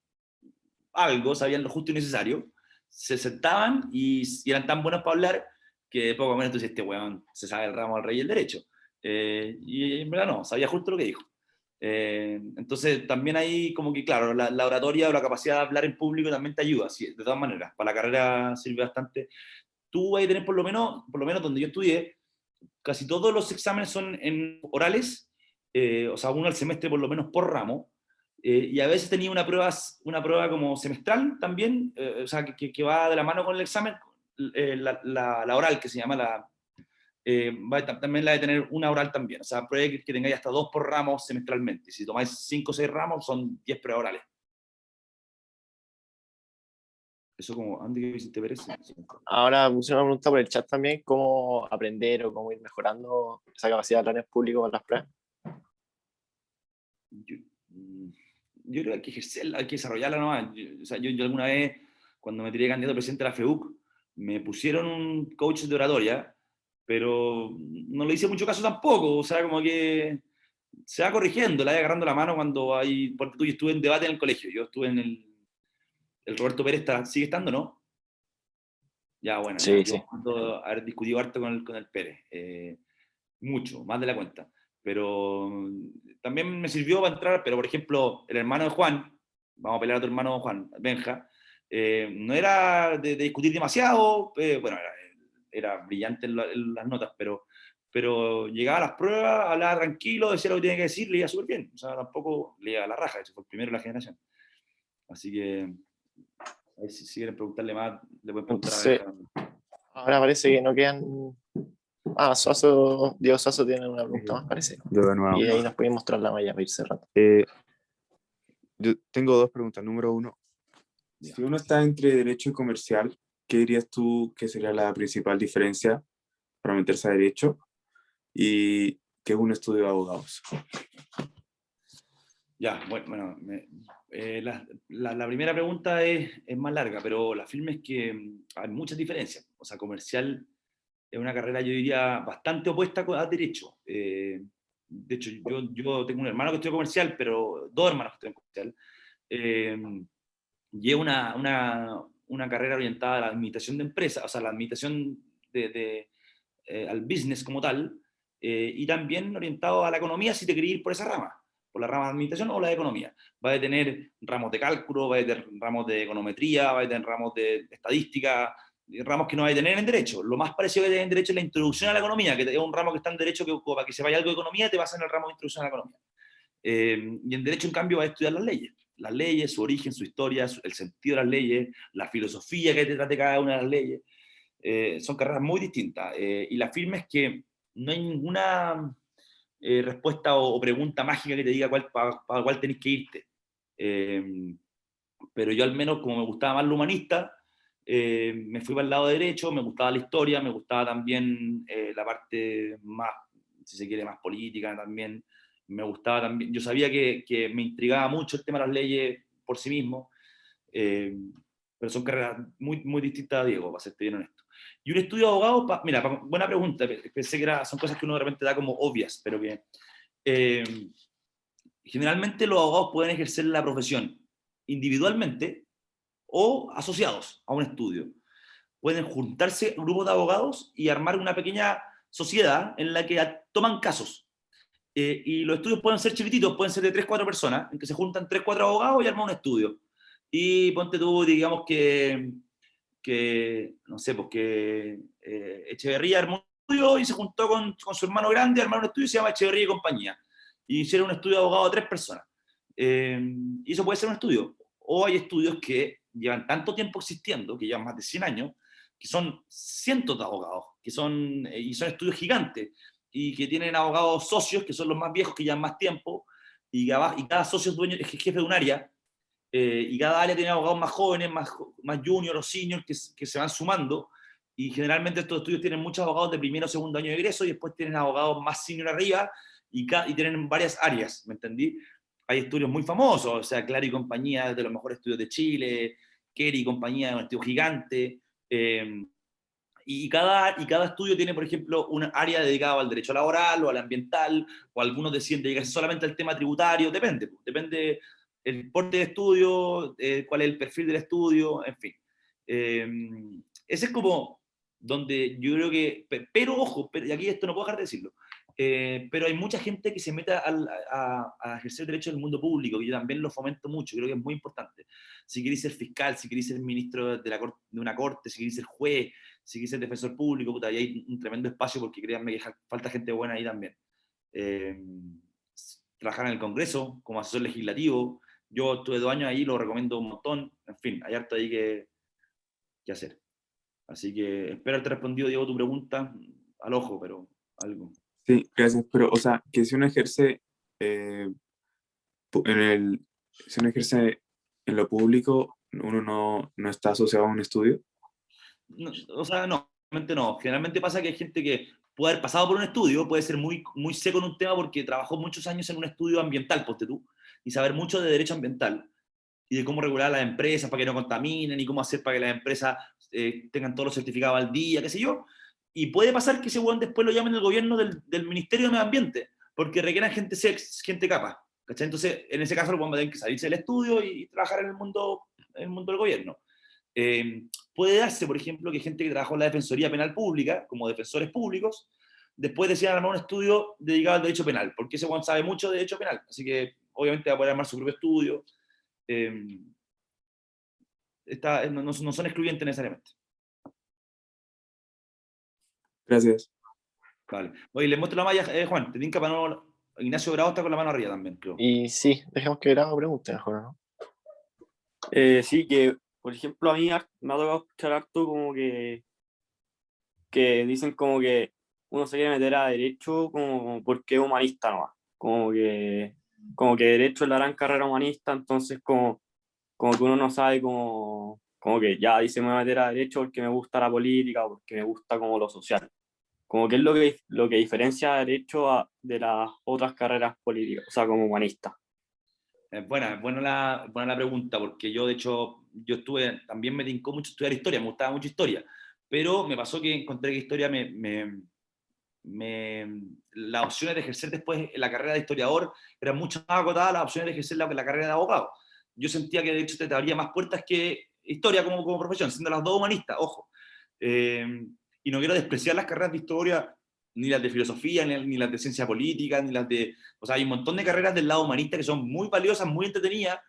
algo, sabían lo justo y necesario, se sentaban y eran tan buenos para hablar que poco menos tú dices, este weón se sabe el ramo del rey y el derecho. Y en verdad no, sabía justo lo que dijo. Entonces también ahí como que claro, la oratoria o la capacidad de hablar en público también te ayuda, sí, de todas maneras, para la carrera sirve bastante. Tú vas a tener por lo menos donde yo estudié, casi todos los exámenes son en orales, o sea, uno al semestre por lo menos por ramo, y a veces tenía una prueba como semestral también, o sea, que va de la mano con el examen, la oral, que se llama también la de tener una oral también, o sea, puede que tengáis hasta 2 por ramo semestralmente, si tomáis 5 o 6 ramos son 10 pruebas orales. Eso como, Andy, ¿te parece? Ahora puse una pregunta por el chat también, cómo aprender o cómo ir mejorando esa capacidad de hablar en público con las pruebas. Yo creo que hay que ejercerla, hay que desarrollarla nomás. O sea, yo alguna vez, cuando me tiré candidato a presidente de la FEUC, me pusieron un coach de oratoria, pero no le hice mucho caso tampoco. O sea, como que se va corrigiendo, la va agarrando la mano cuando hay. Porque tú, yo estuve en debate en el colegio, yo estuve en el Roberto Pérez, sigue estando, ¿no? Ya, bueno, ya, Sí, yo sí. recuerdo haber discutido harto con el Pérez, mucho, más de la cuenta. Pero también me sirvió para entrar, pero por ejemplo, el hermano de Juan, vamos a pelear a tu hermano Juan, Benja, no era de discutir demasiado, bueno, era brillante en las notas, pero llegaba a las pruebas, hablaba tranquilo, decía lo que tenía que decir, leía súper bien, o sea, tampoco leía a la raja, eso fue el primero de la generación. Así que, a ver si quieren preguntarle más, le pueden preguntar Entonces, a Benja. ahora parece que no quedan... Diego Suazo tiene una pregunta más, parece. Yo de nuevo. Y ahí nos pueden mostrar la malla para ir cerrando. Yo tengo dos preguntas. Número uno, si uno está entre derecho y comercial, ¿qué dirías tú que sería la principal diferencia para meterse a derecho y qué es un estudio de abogados? Ya, bueno, la primera pregunta es más larga, pero la firme es que hay muchas diferencias. O sea, comercial es una carrera, yo diría, bastante opuesta a derecho. De hecho, yo tengo un hermano que estudia comercial, pero 2 hermanos que estudian comercial. Y es una carrera orientada a la administración de empresas, o sea, la administración al business como tal, y también orientado a la economía si te querés ir por esa rama, por la rama de administración o la de economía. Va a tener ramos de cálculo, va a tener ramos de econometría, va a tener ramos de estadística, ramos que no va a tener en derecho. Lo más parecido que tiene en derecho es la introducción a la economía, que es un ramo que está en derecho que para que se vaya algo de economía te vas en el ramo de introducción a la economía. Y en derecho, en cambio, va a estudiar las leyes, su origen, su historia, el sentido de las leyes, la filosofía que hay detrás de cada una de las leyes. Son carreras muy distintas. Y la firme es que no hay ninguna respuesta o pregunta mágica que te diga para cuál tenés que irte. Pero yo al menos, como me gustaba más lo humanista, me fui para el lado de derecho, me gustaba la historia, me gustaba también la parte más, si se quiere, más política también. Me gustaba también, yo sabía que me intrigaba mucho el tema de las leyes por sí mismo, pero son carreras muy, muy distintas a Diego, para serte bien honesto. Y un estudio de abogado, mira, buena pregunta, pensé que son cosas que uno de repente da como obvias, pero que generalmente los abogados pueden ejercer la profesión individualmente o asociados a un estudio. Pueden juntarse grupos de abogados y armar una pequeña sociedad en la que toman casos. Y los estudios pueden ser chiquititos, pueden ser de 3-4 personas, en que se juntan 3-4 abogados y arman un estudio. Y ponte tú, digamos que no sé, pues que Echeverría armó un estudio y se juntó con su hermano grande, armaron un estudio y se llama Echeverría y Compañía. Y hicieron un estudio de abogado de 3 personas. Y eso puede ser un estudio. O hay estudios que llevan tanto tiempo existiendo, que llevan más de 100 años, que son cientos de abogados, y son estudios gigantes, y que tienen abogados socios, que son los más viejos, que llevan más tiempo, y cada socio es dueño, es jefe de un área, y cada área tiene abogados más jóvenes, más junior o senior, que se van sumando, y generalmente estos estudios tienen muchos abogados de primero o segundo año de egreso, y después tienen abogados más senior arriba, y tienen varias áreas, ¿me entendí? Hay estudios muy famosos, o sea, Claro y Compañía, de los mejores estudios de Chile, Kerry y Compañía, un estudio gigante, y cada estudio tiene, por ejemplo, un área dedicada al derecho laboral o al ambiental, o algunos deciden dedicarse solamente al tema tributario, depende el porte de estudio, cuál es el perfil del estudio, en fin. Ese es como donde yo creo que, pero ojo, y aquí esto no puedo dejar de decirlo, pero hay mucha gente que se mete a ejercer derecho en el mundo público, que yo también lo fomento mucho, creo que es muy importante. Si queréis ser fiscal, si queréis ser ministro de una corte, si queréis ser juez, si queréis ser defensor público, puta, ahí hay un tremendo espacio, porque créanme que falta gente buena ahí también. Trabajar en el Congreso como asesor legislativo, yo estuve 2 años ahí, lo recomiendo un montón, en fin, hay harto ahí que hacer. Así que espero haberte respondido, Diego, tu pregunta, al ojo, pero algo. Sí, gracias. Pero, o sea, que si uno ejerce si uno ejerce en lo público, uno no está asociado a un estudio. No, o sea, no, realmente no. Generalmente pasa que hay gente que puede haber pasado por un estudio, puede ser muy, muy seco en un tema porque trabajó muchos años en un estudio ambiental, ponte tú, y saber mucho de derecho ambiental y de cómo regular las empresas para que no contaminen y cómo hacer para que las empresas tengan todos los certificados al día, qué sé yo. Y puede pasar que ese weón después lo llamen del gobierno del Ministerio de Medio Ambiente, porque requieran gente capa. ¿Cachai? Entonces, en ese caso, el weón va a tener que salirse del estudio y trabajar en el mundo del gobierno. Puede darse, por ejemplo, que gente que trabajó en la Defensoría Penal Pública, como defensores públicos, después decidan armar un estudio dedicado al derecho penal, porque ese weón sabe mucho de derecho penal, así que obviamente va a poder armar su propio estudio. No son excluyentes necesariamente. Gracias. Vale. Oye, le muestro la malla, Juan, te tinca para no... Ignacio Bravo está con la mano arriba también, creo. Y sí, dejemos que Grabo pregunte mejor, ¿no? Sí, que por ejemplo a mí me ha tocado escuchar harto como que dicen como que uno se quiere meter a derecho como porque es humanista nomás, como que derecho es la gran carrera humanista, entonces como que uno no sabe como que ya dice me voy a meter a derecho porque me gusta la política o porque me gusta como lo social, como que es lo que diferencia derecho de las otras carreras políticas, o sea, como humanista. Buena la pregunta, porque yo, de hecho, también me tincó mucho estudiar historia, me gustaba mucho historia, pero me pasó que encontré que historia las opciones de ejercer después la carrera de historiador eran mucho más acotadas a las opciones de ejercer la carrera de abogado. Yo sentía que de hecho te abría más puertas que historia como profesión, siendo las dos humanistas, ojo. Y no quiero despreciar las carreras de historia, ni las de filosofía, ni las de ciencia política, ni las de... O sea, hay un montón de carreras del lado humanista que son muy valiosas, muy entretenidas,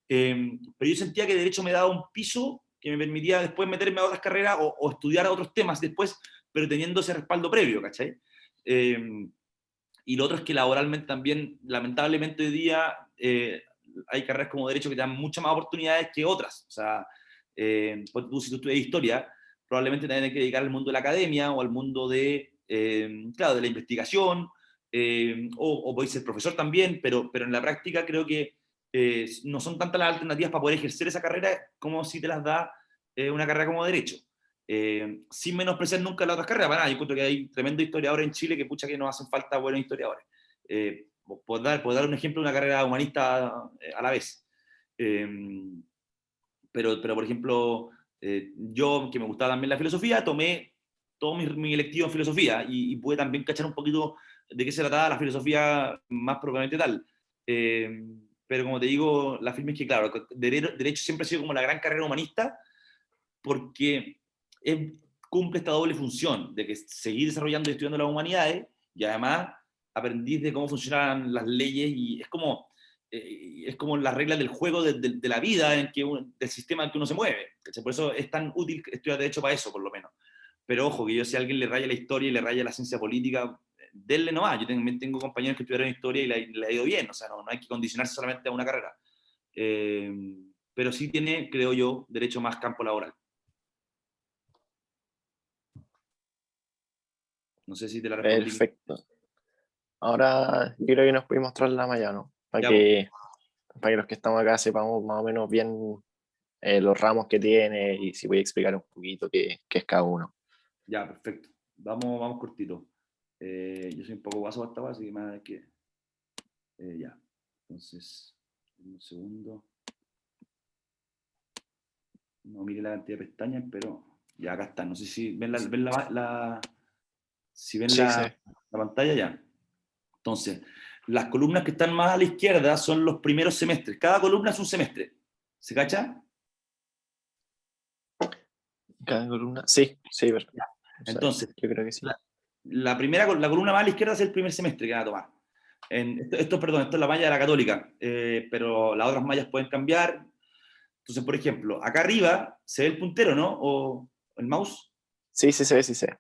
pero yo sentía que derecho me daba un piso que me permitía después meterme a otras carreras o estudiar otros temas después, pero teniendo ese respaldo previo, ¿cachai? Y lo otro es que laboralmente también, lamentablemente hoy día, hay carreras como derecho que te dan muchas más oportunidades que otras. O sea, pues tú, si tú estudias historia, probablemente te tienes que dedicar al mundo de la academia o al mundo claro, de la investigación, o podéis ser profesor también, pero en la práctica creo que no son tantas las alternativas para poder ejercer esa carrera como si te las da una carrera como derecho. Sin menospreciar nunca las otras carreras, para nada. Yo encuentro que hay tremendos historiadores en Chile que pucha que nos hacen falta buenos historiadores. Puedo dar un ejemplo de una carrera humanista a la vez. Pero por ejemplo, yo, que me gustaba también la filosofía, tomé todo mi electivo en filosofía y pude también cachar un poquito de qué se trataba la filosofía más propiamente tal. Pero como te digo, la firme es que, claro, derecho siempre ha sido como la gran carrera humanista, porque cumple esta doble función de que seguir desarrollando y estudiando las humanidades, y además aprendís de cómo funcionan las leyes, y es como las reglas del juego de la vida, del sistema en que uno se mueve. Por eso es tan útil estudiar derecho para eso, por lo menos. pero ojo, que yo si a alguien le raya la historia y le raya la ciencia política, denle nomás. Yo también tengo compañeros que estudiaron historia y le ha ido bien, o sea, no hay que condicionarse solamente a una carrera. Pero sí tiene, creo yo, derecho más campo laboral. No sé si te la respondí. Perfecto. Ahora yo creo que nos podemos mostrar la malla, ¿no? Ya, Para que los que estamos acá sepamos más o menos bien los ramos que tiene y si voy a explicar un poquito qué es cada uno. ya, perfecto. Vamos cortito. Yo soy un poco guaso hasta ahora, así que más que... ya. Entonces, un segundo. No mire la cantidad de pestañas, pero ya acá está. No sé si ven si ven Sí, la sí. pantalla ya. Entonces, las columnas que están más a la izquierda son los primeros semestres. Cada columna es un semestre. ¿Se cacha? Cada columna. Sí, pero, o sea, Entonces, yo creo que sí. la columna más a la izquierda es el primer semestre que van a tomar. Esto es la malla de la Católica, pero las otras mallas pueden cambiar. Entonces, por ejemplo, acá arriba se ve el puntero, ¿no? O el mouse. Sí, se ve, sí se ve.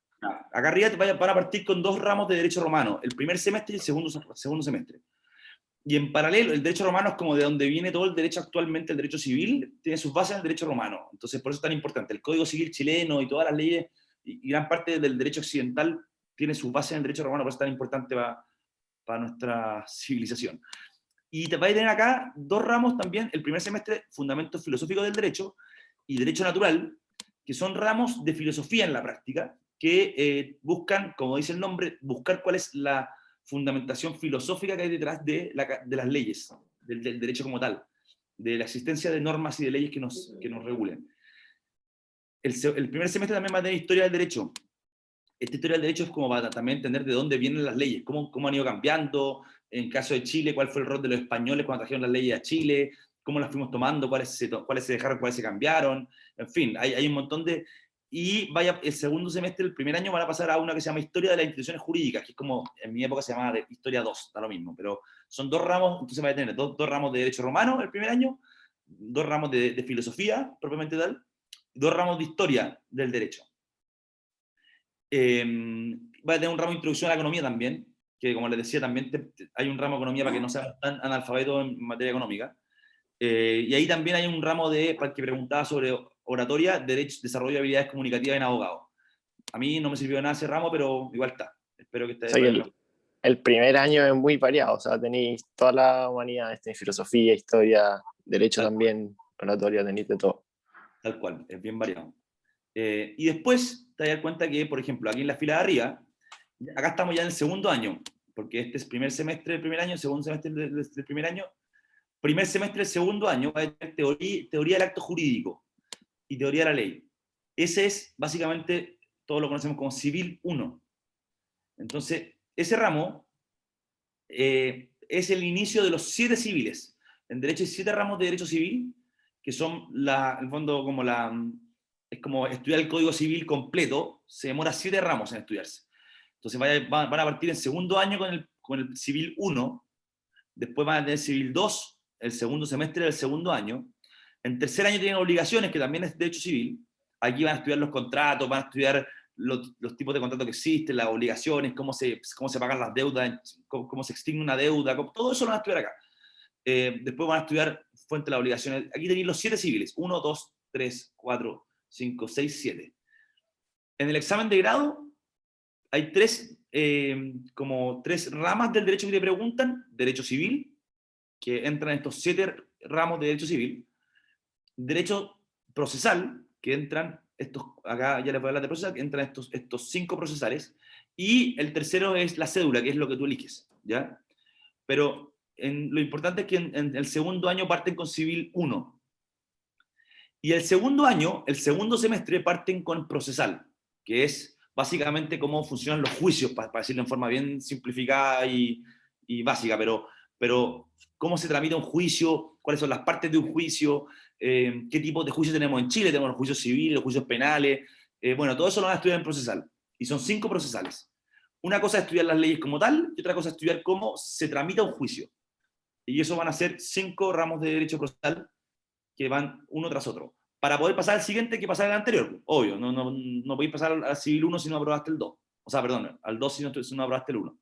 Acá arriba van a partir con 2 ramos de derecho romano, el primer semestre y el segundo semestre. Y en paralelo, el derecho romano es como de donde viene todo el derecho actualmente, el derecho civil, tiene sus bases en el derecho romano. Entonces, por eso es tan importante. El Código Civil chileno y todas las leyes, y gran parte del derecho occidental tiene sus bases en el derecho romano, por eso es tan importante para nuestra civilización. Y te vais a tener acá 2 ramos también, el primer semestre, Fundamentos Filosóficos del Derecho, y Derecho Natural, que son ramos de filosofía en la práctica, que buscan, como dice el nombre, buscar cuál es la fundamentación filosófica que hay detrás de las leyes, del derecho como tal, de la existencia de normas y de leyes que nos regulen. El primer semestre también va a tener historia del derecho. Esta historia del derecho es como para también entender de dónde vienen las leyes, cómo han ido cambiando, en caso de Chile, cuál fue el rol de los españoles cuando trajeron las leyes a Chile, cómo las fuimos tomando, cuáles se dejaron, cuáles se cambiaron, en fin, hay un montón de... Y el segundo semestre, el primer año, van a pasar a una que se llama Historia de las Instituciones Jurídicas, que es como, en mi época se llamaba Historia 2, da lo mismo, pero son 2 ramos, entonces va a tener 2 ramos de Derecho Romano el primer año, 2 ramos de Filosofía, propiamente tal, 2 ramos de Historia del Derecho. Va a tener un ramo de Introducción a la Economía también, que como les decía, también hay un ramo de Economía para que no sean tan analfabetos en materia económica. Y ahí también hay un ramo para que preguntaba sobre oratoria, derecho, desarrollo de habilidades comunicativas en abogado. A mí no me sirvió de nada ese ramo, pero igual está. Espero que esté... O sea, que el primer año es muy variado, o sea, tenéis toda la humanidad, filosofía, historia, derecho también, oratoria, tenéis de todo. Tal cual, es bien variado. Y después te das cuenta que, por ejemplo, aquí en la fila de arriba, acá estamos ya en el segundo año, porque este es primer semestre del primer año, segundo semestre del primer año. Primer semestre del segundo año va a tener teoría del acto jurídico y teoría de la ley. Ese es básicamente, todo lo conocemos como Civil 1. Entonces, ese ramo es el inicio de los 7 civiles. En derecho hay 7 ramos de derecho civil, que son, en el fondo, es como estudiar el Código Civil completo, se demora 7 ramos en estudiarse. Entonces van a partir en segundo año con el Civil 1, después van a tener Civil 2, el segundo semestre del segundo año. En tercer año tienen obligaciones, que también es derecho civil. Aquí van a estudiar los contratos, van a estudiar los tipos de contratos que existen, las obligaciones, cómo se pagan las deudas, cómo se extingue una deuda, todo eso lo van a estudiar acá. Después van a estudiar fuente de las obligaciones. Aquí tenéis los 7 civiles, 1, 2, 3, 4, 5, 6, 7. En el examen de grado hay 3 ramas del derecho que te preguntan. Derecho civil, que entran en estos 7 ramos de derecho civil. Derecho procesal, que entran acá ya les voy a hablar de procesal, que entran estos 5 procesales. Y el tercero es la cédula, que es lo que tú eliges, ¿ya? Pero lo importante es que en el segundo año parten con Civil 1. Y el segundo año, el segundo semestre, parten con procesal, que es básicamente cómo funcionan los juicios, para decirlo en forma bien simplificada y básica, pero cómo se tramita un juicio, cuáles son las partes de un juicio, qué tipo de juicios tenemos en Chile, tenemos los juicios civiles, los juicios penales, bueno, todo eso lo van a estudiar en procesal. Y son 5 procesales. Una cosa es estudiar las leyes como tal, y otra cosa es estudiar cómo se tramita un juicio. Y eso van a ser 5 ramos de derecho procesal que van uno tras otro. para poder pasar al siguiente hay que pasar al anterior, obvio, no podéis pasar al civil 1 si no aprobaste el 2. O sea, perdón, al 2 si no aprobaste el 1.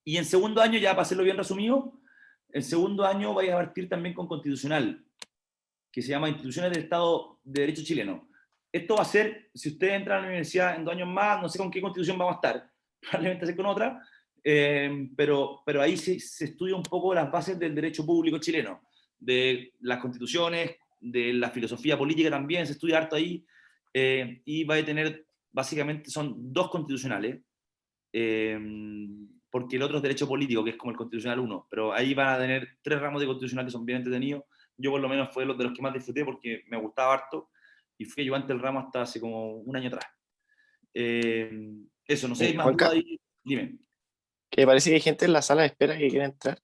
Y en segundo año, ya para hacerlo bien resumido, en segundo año vais a partir también con constitucional, que se llama Instituciones del Estado de Derecho Chileno. Esto va a ser, si ustedes entran a la universidad en 2 años más, no sé con qué constitución vamos a estar, probablemente ser con otra, pero ahí se estudia un poco las bases del derecho público chileno, de las constituciones, de la filosofía política también, se estudia harto ahí, y va a tener, básicamente son 2 constitucionales, porque el otro es derecho político, que es como el constitucional 1, pero ahí van a tener 3 ramos de constitucional que son bien entretenidos. Yo por lo menos fue de los que más disfruté porque me gustaba harto, y fui ayudante del ramo hasta hace como un año atrás. Eso, no sé, ¿hay más Juanca, dudas ahí? Dime. que parece que hay gente en la sala de espera que quiere entrar,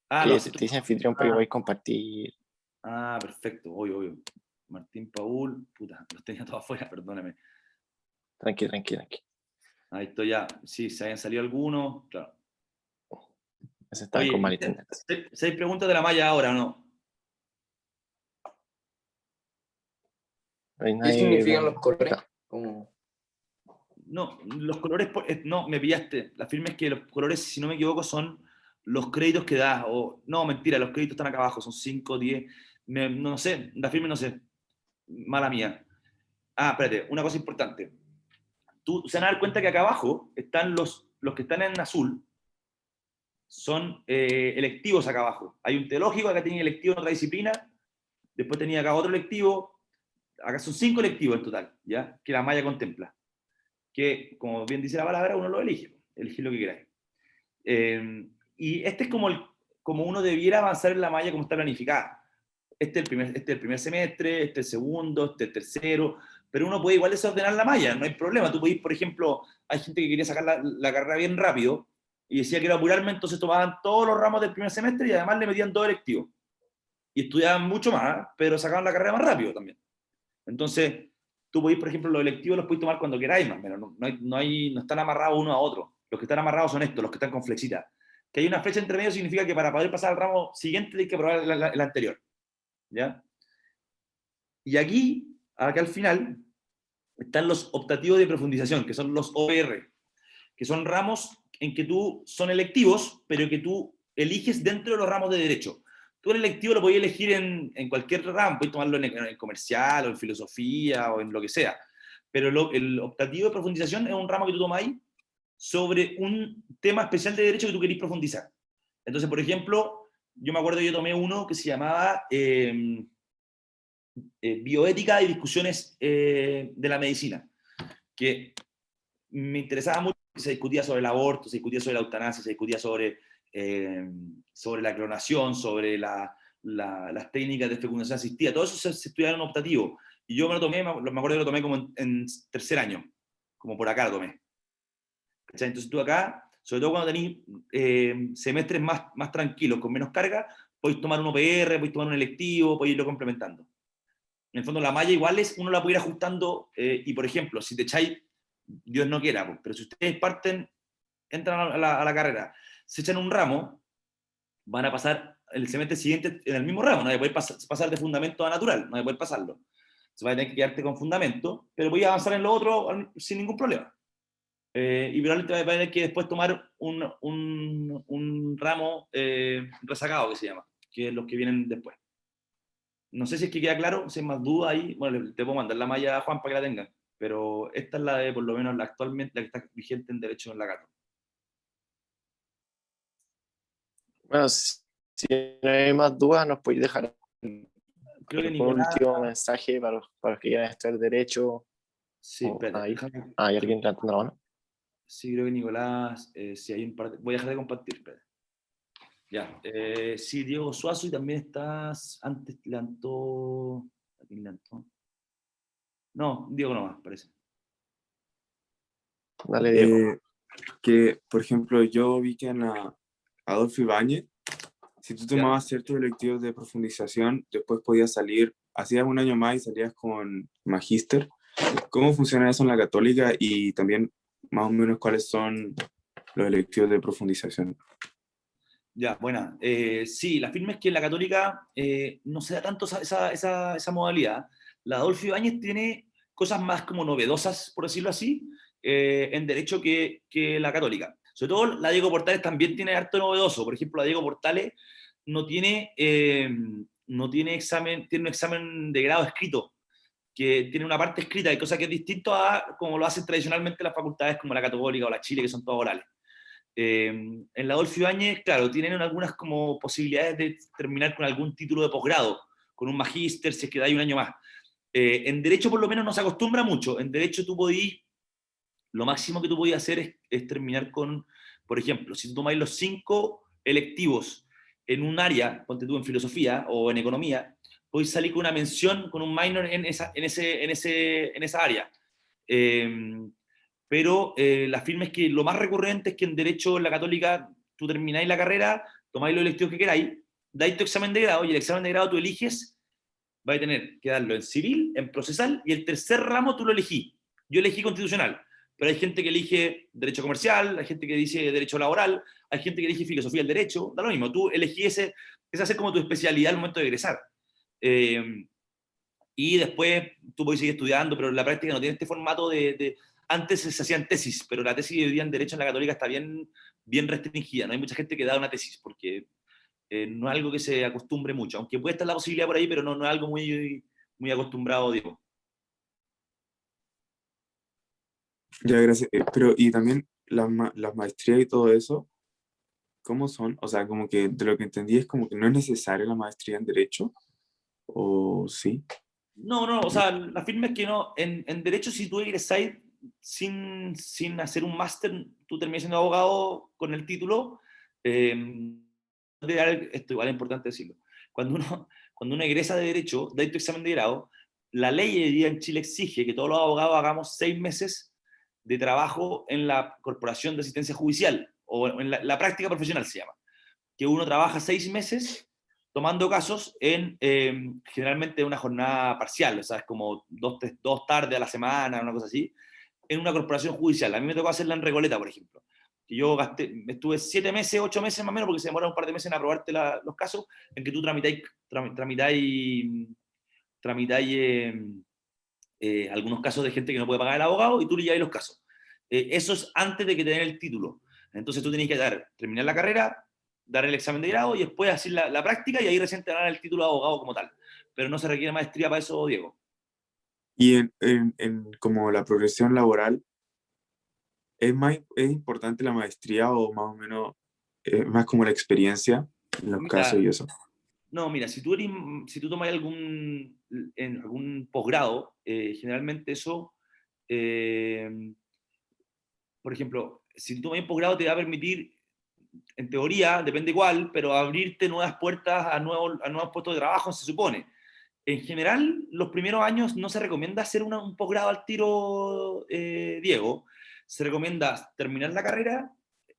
Ah, que no, te si tú... dice anfitrión para que podáis compartir. Ah, perfecto, obvio. Martín Paul, puta, los tenía todos afuera, perdóname. Tranqui. Ahí estoy ya. Sí, se habían salido algunos, claro. Ese estaba con mal internet. ¿Se hay preguntas de la malla ahora o no? No hay ¿Qué nadie significan los viendo. colores? Está. Como- No, los colores, no, me pillaste. La firma es que los colores, si no me equivoco, son los créditos que das. O, no, mentira, los créditos están acá abajo, son 5, 10. No sé, la firma no sé. Mala mía. Ah, espérate, una cosa importante. Se van a dar cuenta que acá abajo están los que están en azul, son electivos acá abajo. Hay un teológico, acá tenía electivo en otra disciplina, después tenía acá otro electivo, acá son 5 electivos en total, ¿ya? Que la malla contempla. Que, como bien dice la palabra, uno lo elige, elegir lo que queráis. Y este es como uno debiera avanzar en la malla como está planificada. Este es el primer semestre, este es el segundo, este es el tercero, pero uno puede igual desordenar la malla, no hay problema. Tú podés, por ejemplo, hay gente que quería sacar la carrera bien rápido y decía que era apurarme, entonces tomaban todos los ramos del primer semestre y además le metían 2 electivos. Y estudiaban mucho más, pero sacaban la carrera más rápido también. Entonces, tú podés, por ejemplo, los electivos los podés tomar cuando queráis, más o menos. No están amarrados uno a otro. Los que están amarrados son estos, los que están con flechita. Que hay una flecha entre medio significa que para poder pasar al ramo siguiente hay que aprobar el anterior. ¿Ya? Y aquí, acá al final, están los optativos de profundización, que son los OPR, que son ramos en que son electivos, pero que tú eliges dentro de los ramos de derecho. Tú el electivo lo podías elegir en cualquier ramo, puedes tomarlo en comercial, o en filosofía, o en lo que sea. Pero el optativo de profundización es un ramo que tú tomáis sobre un tema especial de derecho que tú querís profundizar. Entonces, por ejemplo, yo me acuerdo que yo tomé uno que se llamaba bioética y discusiones de la medicina, que me interesaba mucho, se discutía sobre el aborto, se discutía sobre la eutanasia, se discutía sobre la clonación, sobre las técnicas de fecundación asistida, todo eso se estudiaba en optativo. Y yo me acuerdo que lo tomé como en tercer año, como por acá lo tomé. Entonces tú acá, sobre todo cuando tenéis semestres más tranquilos, con menos carga, podéis tomar un OPR, podéis tomar un electivo, podéis irlo complementando. En el fondo la malla igual uno la puede ir ajustando, y por ejemplo, si te echáis, Dios no quiera, pero si ustedes entran a la carrera, se echan un ramo, van a pasar el semestre siguiente en el mismo ramo, no hay poder pasar de fundamento a natural, no hay poder pasarlo. Se va a tener que quedarte con fundamento, pero voy a avanzar en lo otro sin ningún problema. Y probablemente va a tener que después tomar un ramo rezagado, que se llama, que es los que vienen después. No sé si es que queda claro, si hay más dudas ahí, bueno, te puedo mandar la malla a Juan para que la tengan, pero esta es la de, por lo menos, actualmente, la que está vigente en Derecho en la Cato. Bueno, si no hay más dudas, nos podéis dejar Creo que un Nicolás... último mensaje para los que quieran estudiar Derecho. Sí, espérate, Ahí. déjame... ¿Hay alguien levantando la mano? Sí, creo que Nicolás, si hay un par de... Voy a dejar de compartir, espérate. Ya, sí, Diego Suazo, y también estás... Antes levantó... ¿A quién levantó? No, Diego nomás, parece. Dale, Diego. Que, por ejemplo, yo vi que en Adolfo Ibáñez, si tú Ya. tomabas ciertos electivos de profundización, después podías salir, hacías un año más y salías con magíster. ¿Cómo funciona eso en la Católica? Y también, más o menos, ¿cuáles son los electivos de profundización? Ya, buena. Sí, la firme es que en la Católica no se da tanto esa modalidad. La Adolfo Ibáñez tiene cosas más como novedosas, por decirlo así, en derecho que la Católica. Sobre todo la Diego Portales también tiene harto novedoso. Por ejemplo, la Diego Portales no tiene, no tiene examen, tiene un examen de grado escrito, que tiene una parte escrita, y cosa que es distinto a como lo hacen tradicionalmente las facultades como la Católica o la Chile, que son todas orales. En la Adolfo Ibáñez, claro, tienen algunas como posibilidades de terminar con algún título de posgrado, con un magíster, si es que da un año más. En Derecho por lo menos no se acostumbra mucho. En Derecho tú podís, lo máximo que tú podías hacer es terminar con, por ejemplo, si tú tomáis los 5 electivos en un área, ponte tú en filosofía o en economía, podéis salir con una mención, con un minor en esa área. Eh, pero la firma es que lo más recurrente es que en Derecho, en la Católica, tú termináis la carrera, tomáis los electivos que queráis, dais tu examen de grado, y el examen de grado tú eliges, vais a tener que darlo en civil, en procesal, y el tercer ramo tú lo elegís. Yo elegí constitucional, pero hay gente que elige derecho comercial, hay gente que dice derecho laboral, hay gente que elige filosofía del derecho, da lo mismo, tú elegí ese hacer como tu especialidad al momento de egresar. Eh, y después tú puedes seguir estudiando, pero la práctica no tiene este formato antes se hacían tesis, pero la tesis de hoy día en Derecho en la Católica está bien restringida. No hay mucha gente que da una tesis, porque no es algo que se acostumbre mucho, aunque puede estar la posibilidad por ahí, pero no es algo muy acostumbrado, digo. Ya, gracias. Pero, y también las maestrías y todo eso, ¿cómo son? O sea, como que de lo que entendí es como que no es necesaria la maestría en Derecho, ¿o sí? No, o sea, la firma es que no, en Derecho si tú egresáis sin hacer un máster, tú terminas siendo abogado con el título. Esto igual es importante decirlo. Cuando uno egresa de Derecho, da tu examen de grado, la ley hoy día en Chile exige que todos los abogados hagamos 6 meses de trabajo en la Corporación de Asistencia Judicial, o en la práctica profesional se llama, que uno trabaja 6 meses tomando casos en generalmente una jornada parcial, o sea, es como dos tardes a la semana, una cosa así, en una corporación judicial. A mí me tocó hacerla en Recoleta, por ejemplo. Que yo estuve 7 meses, 8 meses más o menos, porque se demora un par de meses en aprobarte los casos, en que tú tramitáis algunos casos de gente que no puede pagar el abogado, y tú le llevas los casos. Eso es antes de que tener el título. Entonces tú tenés que terminar la carrera, dar el examen de grado y después hacer la práctica, y ahí recién te dan el título de abogado como tal. Pero no se requiere maestría para eso, Diego. Y en como la progresión laboral, ¿es importante la maestría o más o menos más como la experiencia en los casos Mira, y eso? no, mira, si tú tomas algún posgrado, generalmente eso, eh, por ejemplo, si tú tomas un posgrado te va a permitir, en teoría, depende cuál, pero abrirte nuevas puertas a nuevos puestos de trabajo, se supone. En general, los primeros años no se recomienda hacer un posgrado al tiro, Diego. Se recomienda terminar la carrera,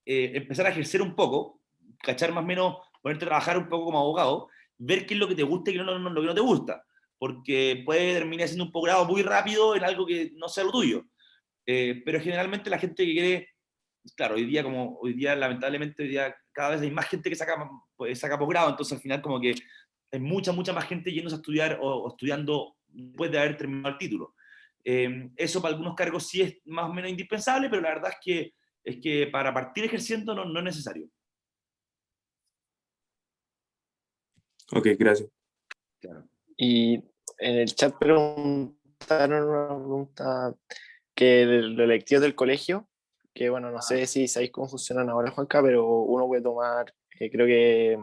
empezar a ejercer un poco, cachar más o menos, ponerte a trabajar un poco como abogado, ver qué es lo que te gusta y lo que no te gusta, porque puede terminar siendo un posgrado muy rápido en algo que no sea lo tuyo. Pero generalmente la gente que quiere, claro, hoy día lamentablemente, hoy día cada vez hay más gente que saca posgrado, entonces al final como que hay mucha más gente yéndose a estudiar o estudiando después de haber terminado el título. Eso para algunos cargos sí es más o menos indispensable, pero la verdad es que para partir ejerciendo no es necesario. Ok, gracias. Claro. Y en el chat preguntaron una pregunta que los electivos del colegio, que bueno, no sé si sabéis cómo funcionan ahora, Juanca, pero uno puede tomar, creo que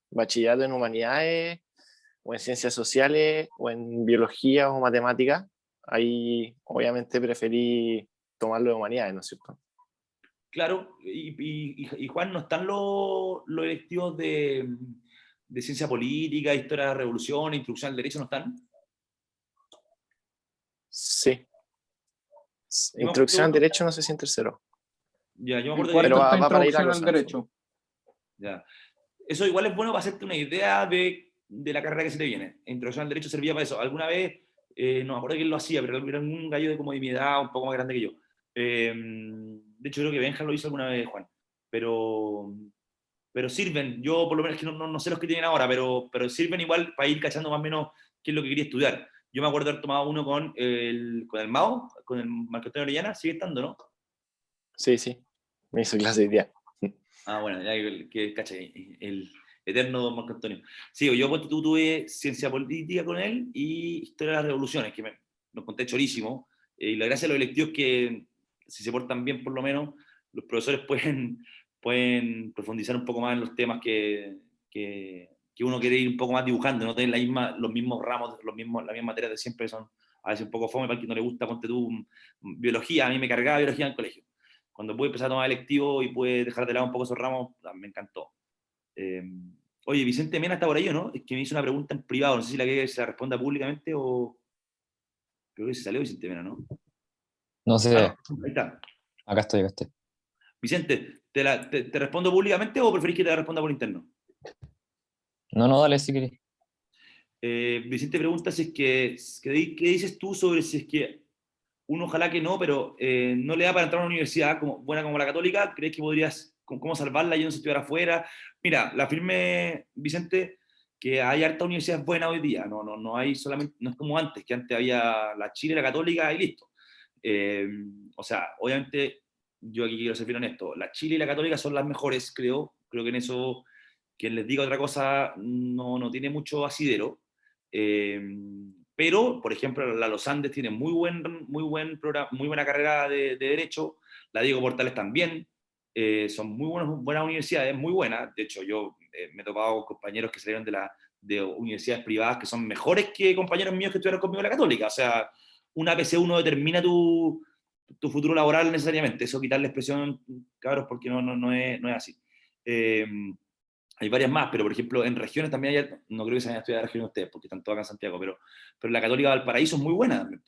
bachillerato en humanidades, o en ciencias sociales, o en biología o matemáticas. Ahí obviamente preferí tomarlo de humanidades, ¿no es cierto? Claro, y Juan, ¿no están los electivos de ciencia política, historia de la revolución, introducción al derecho, no están? Sí. Yo me Introducción al acuerdo, derecho, no sé si en tercero, yo me En acuerdo que pero cuarto está va para ahí la introducción al cosa. derecho. ya. Eso igual es bueno para hacerte una idea de la carrera que se te viene. Introducción al derecho servía para eso. Alguna vez, no me acuerdo quién lo hacía, pero era un gallo de como de mi edad, un poco más grande que yo. De hecho, creo que Benja lo hizo alguna vez, Juan. Pero pero sirven. Yo por lo menos que no sé los que tienen ahora, pero sirven igual para ir cachando más o menos qué es lo que quería estudiar. Yo me acuerdo haber tomado uno con el Mao, con el Marco Antonio Orellana, sigue estando, ¿no? Sí, sí. Me hizo clase de día. Ah, bueno, ya que cacha, el eterno don Marco Antonio. Sí, yo tuve ciencia política con él y historia de las revoluciones, que nos conté chorísimo. Y la gracia de los electivos es que, si se portan bien por lo menos, los profesores pueden profundizar un poco más en los temas que uno quiere ir un poco más dibujando, no tener los mismos ramos, las mismas materias de siempre, son a veces un poco fome para el que no le gusta, ponte tú, biología. A mí me cargaba biología en el colegio. Cuando pude empezar a tomar electivo y pude dejar de lado un poco esos ramos, me encantó. Eh, Oye, Vicente Mena está por ahí, ¿o no? Es que me hizo una pregunta en privado, no sé si se la responda públicamente o... Creo que se salió Vicente Mena, ¿no? No sé, Ah, no, ahí está. acá estoy, acá estoy. Vicente, ¿te respondo públicamente o preferís que te la responda por interno? No, no, dale si querés. Vicente pregunta si es ¿qué dices tú sobre si es que uno ojalá que no, pero no le da para entrar a una universidad buena como la Católica? ¿Crees que podrías, cómo salvarla yéndose a estudiar afuera? Mira, la firme, Vicente, que hay harta universidades buenas hoy día. No hay solamente, no es como antes, que antes había la Chile, la Católica y listo. Eh, o sea, obviamente, yo aquí quiero ser bien honesto, la Chile y la Católica son las mejores, creo que en eso, quien les diga otra cosa no tiene mucho asidero. Eh, pero, por ejemplo, la Los Andes tiene muy buena carrera de Derecho, la Diego Portales también, son buenas universidades, muy buenas. De hecho, yo me he topado con compañeros que salieron de universidades privadas que son mejores que compañeros míos que estudiaron conmigo en la Católica. O sea, una PC1 determina tu futuro laboral necesariamente. Eso quitarle expresión, cabros, porque no es así. Hay varias más, pero por ejemplo en regiones también hay, no creo que se vayan a estudiar regiones ustedes, porque están todos acá en Santiago, pero la Católica de Valparaíso es muy buena también.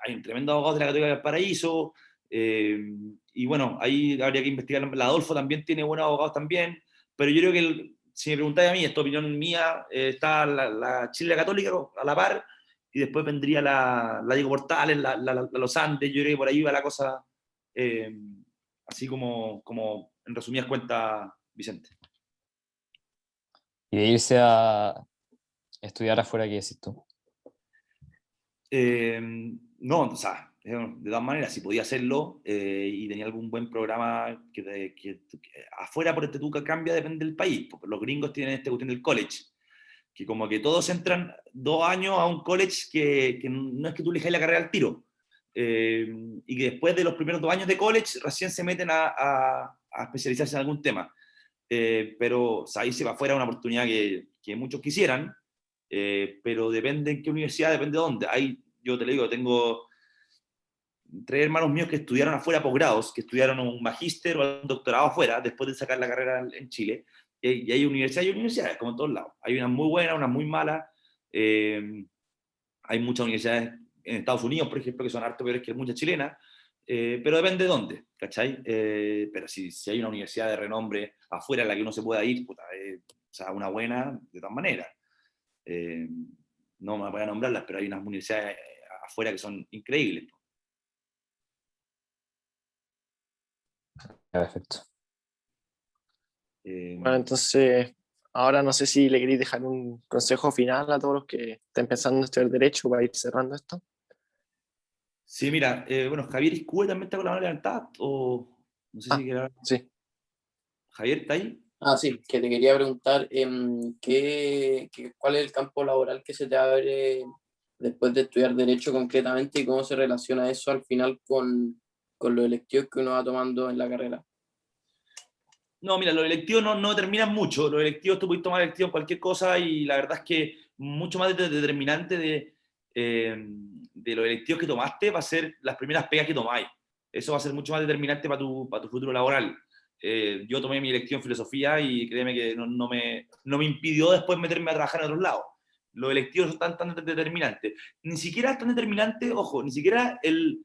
Hay un tremendo abogado de la Católica de Valparaíso, y bueno, ahí habría que investigar. La Adolfo también tiene buenos abogados también, pero yo creo que si me preguntáis a mí, esta opinión mía, está la Chile Católica a la par, y después vendría la Diego Portales, la Los Andes. Yo creo que por ahí va la cosa, eh, así como en resumidas cuentas, Vicente. Y de irse a estudiar afuera, ¿qué decís tú? No, o sea, de todas maneras, si podía hacerlo, y tenía algún buen programa que afuera, por este tú que cambia, depende del país. Porque los gringos tienen esta cuestión del college, que como que todos entran 2 años a un college que no es que tú elijas la carrera al tiro, y que después de los primeros 2 años de college recién se meten a especializarse en algún tema. Pero o sea, ahí se va afuera una oportunidad que muchos quisieran, pero depende en qué universidad, depende de dónde. Yo te lo digo, tengo 3 hermanos míos que estudiaron afuera posgrados, que estudiaron un magíster o un doctorado afuera después de sacar la carrera en Chile. Y hay universidades, como en todos lados. Hay unas muy buenas, unas muy malas. Hay muchas universidades en Estados Unidos, por ejemplo, que son harto peores que muchas chilenas. Pero depende de dónde, ¿cachai? Pero si hay una universidad de renombre afuera en la que uno se pueda ir, puta, o sea, una buena, de todas maneras. Eh, no me voy a nombrarlas, pero hay unas universidades afuera que son increíbles. Perfecto. Bueno, entonces, ahora no sé si le queréis dejar un consejo final a todos los que estén pensando en estudiar Derecho para ir cerrando esto. Sí, mira, bueno, Javier Iscue también está con la mano levantada, o no sé si quiere hablar. Sí. Javier, ¿está ahí? Ah, sí, que te quería preguntar, ¿cuál es el campo laboral que se te abre después de estudiar Derecho concretamente y cómo se relaciona eso al final con los electivos que uno va tomando en la carrera? No, mira, los electivos no determinan mucho. Los electivos tú puedes tomar electivos en cualquier cosa, y la verdad es que mucho más determinante de los electivos que tomaste va a ser las primeras pegas que tomáis. Eso va a ser mucho más determinante para tu futuro laboral. Yo tomé mi electivo en filosofía y créeme que no me impidió después meterme a trabajar en otros lados. Los electivos son tan determinantes. Ni siquiera es tan determinante, ojo, ni siquiera el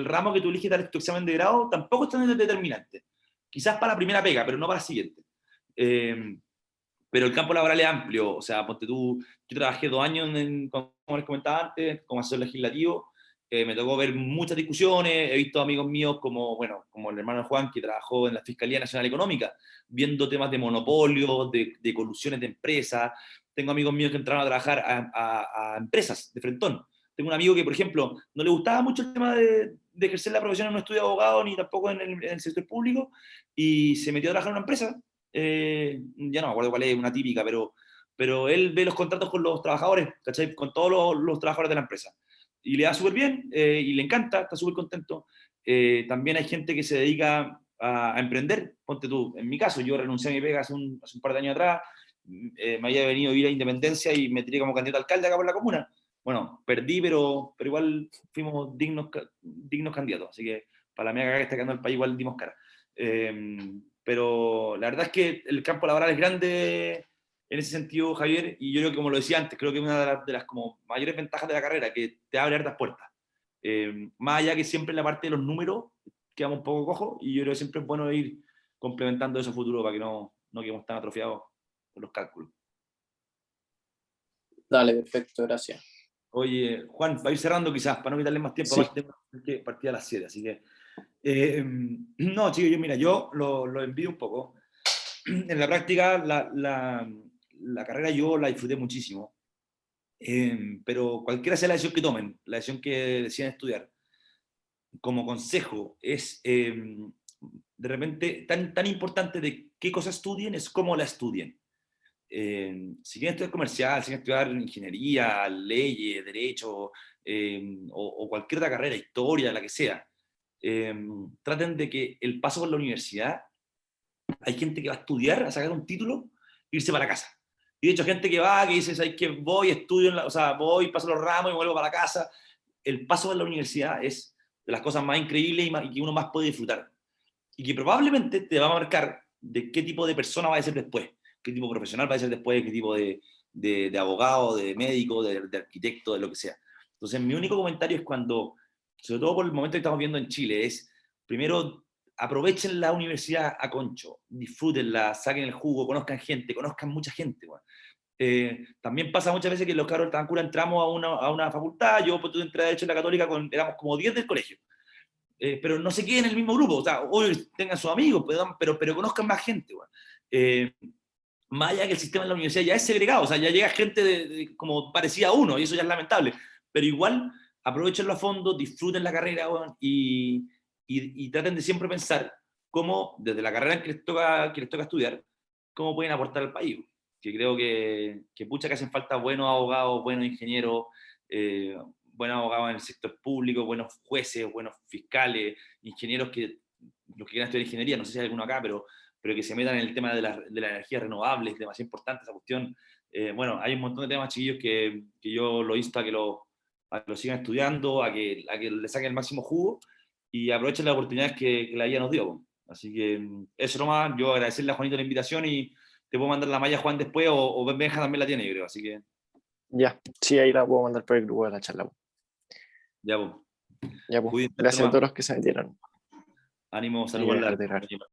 ramo que tú eliges para tu examen de grado tampoco es tan determinante. Quizás para la primera pega, pero no para la siguiente. Pero el campo laboral es amplio. O sea, ponte tú, yo trabajé 2 años, como les comentaba antes, como asesor legislativo, Me tocó ver muchas discusiones, he visto amigos míos como, bueno, como el hermano Juan, que trabajó en la Fiscalía Nacional Económica, viendo temas de monopolio, de colusiones de empresas. Tengo amigos míos que entraron a trabajar a empresas de frentón. Tengo un amigo que, por ejemplo, no le gustaba mucho el tema de ejercer la profesión en un estudio de abogado, ni tampoco en el sector público, y se metió a trabajar en una empresa. Ya no me acuerdo cuál es, una típica, pero él ve los contratos con los trabajadores, ¿cachai? Con todos los trabajadores de la empresa. Y le da súper bien, y le encanta, está súper contento. También hay gente que se dedica a emprender. Ponte tú, en mi caso, yo renuncié a mi pega hace un par de años atrás, me había venido a vivir a Independencia y me tiré como candidato a alcalde acá por la comuna. Bueno, perdí, pero igual fuimos dignos candidatos, así que para la mega cagada que está quedando el país igual dimos cara. Pero la verdad es que el campo laboral es grande en ese sentido, Javier, y yo creo que, como lo decía antes, creo que es una de las como mayores ventajas de la carrera, que te abre hartas puertas. Más allá que siempre en la parte de los números quedamos un poco cojos, y yo creo que siempre es bueno ir complementando eso a futuro para que no quedemos tan atrofiados por los cálculos. Dale, perfecto, gracias. Oye, Juan, para ir cerrando quizás, para no quitarle más tiempo, Sí. aparte tengo que partir a las 7, así que... no, chicos, mira, yo lo envidio un poco. En la práctica, la carrera yo la disfruté muchísimo, pero cualquiera sea la decisión que tomen, la decisión que decidan estudiar, como consejo es, de repente, tan importante de qué cosa estudien es cómo la estudien. Si quieren estudiar comercial, si quieren estudiar ingeniería, leyes, derecho, o cualquier otra carrera, historia, la que sea, traten de que el paso por la universidad, hay gente que va a estudiar, a sacar un título, e irse para la casa. Y de hecho, gente que va, que dice, ¿sabes qué? Voy, estudio, o sea, voy, paso los ramos y vuelvo para la casa. El paso por la universidad es de las cosas más increíbles y que uno más puede disfrutar. Y que probablemente te va a marcar de qué tipo de persona va a ser después, qué tipo de profesional va a ser después, qué tipo de abogado, de médico, de arquitecto, de lo que sea. Entonces, mi único comentario es cuando, sobre todo por el momento que estamos viendo en Chile, es, primero, aprovechen la universidad a concho, disfrútenla, saquen el jugo, conozcan gente, conozcan mucha gente. Bueno. También pasa muchas veces que los cabros de Tancura entramos a una facultad, yo pues, entré de Derecho en la Católica, éramos como 10 del colegio. Pero no se queden en el mismo grupo, o sea, hoy tengan sus amigos, pero conozcan más gente. Bueno. Más allá que el sistema de la universidad ya es segregado, o sea, ya llega gente como parecía a uno, y eso ya es lamentable, pero igual aprovechenlo a fondo, disfruten la carrera, bueno, y traten de siempre pensar cómo, desde la carrera que les toca estudiar, cómo pueden aportar al país. Que creo que pucha que hacen falta buenos abogados, buenos ingenieros, buenos abogados en el sector público, buenos jueces, buenos fiscales, ingenieros los que quieran estudiar ingeniería, no sé si hay alguno acá, pero que se metan en el tema de las energías renovables, es demasiado importante esa cuestión. Bueno, hay un montón de temas, chiquillos, que yo lo insto a que lo sigan estudiando, a que le saquen el máximo jugo y aprovechen las oportunidades que la vida nos dio. Así que eso nomás, yo agradecerle a Juanito la invitación y te puedo mandar la malla, Juan, después, o Benja también la tiene, yo creo, así que... Ya, sí, ahí la puedo mandar por el grupo de la charla. Ya, pues. Ya, pues. Cuídense, Gracias a nomás. todos los que se metieron. Ánimo, Hay salud que a dejar de grabar.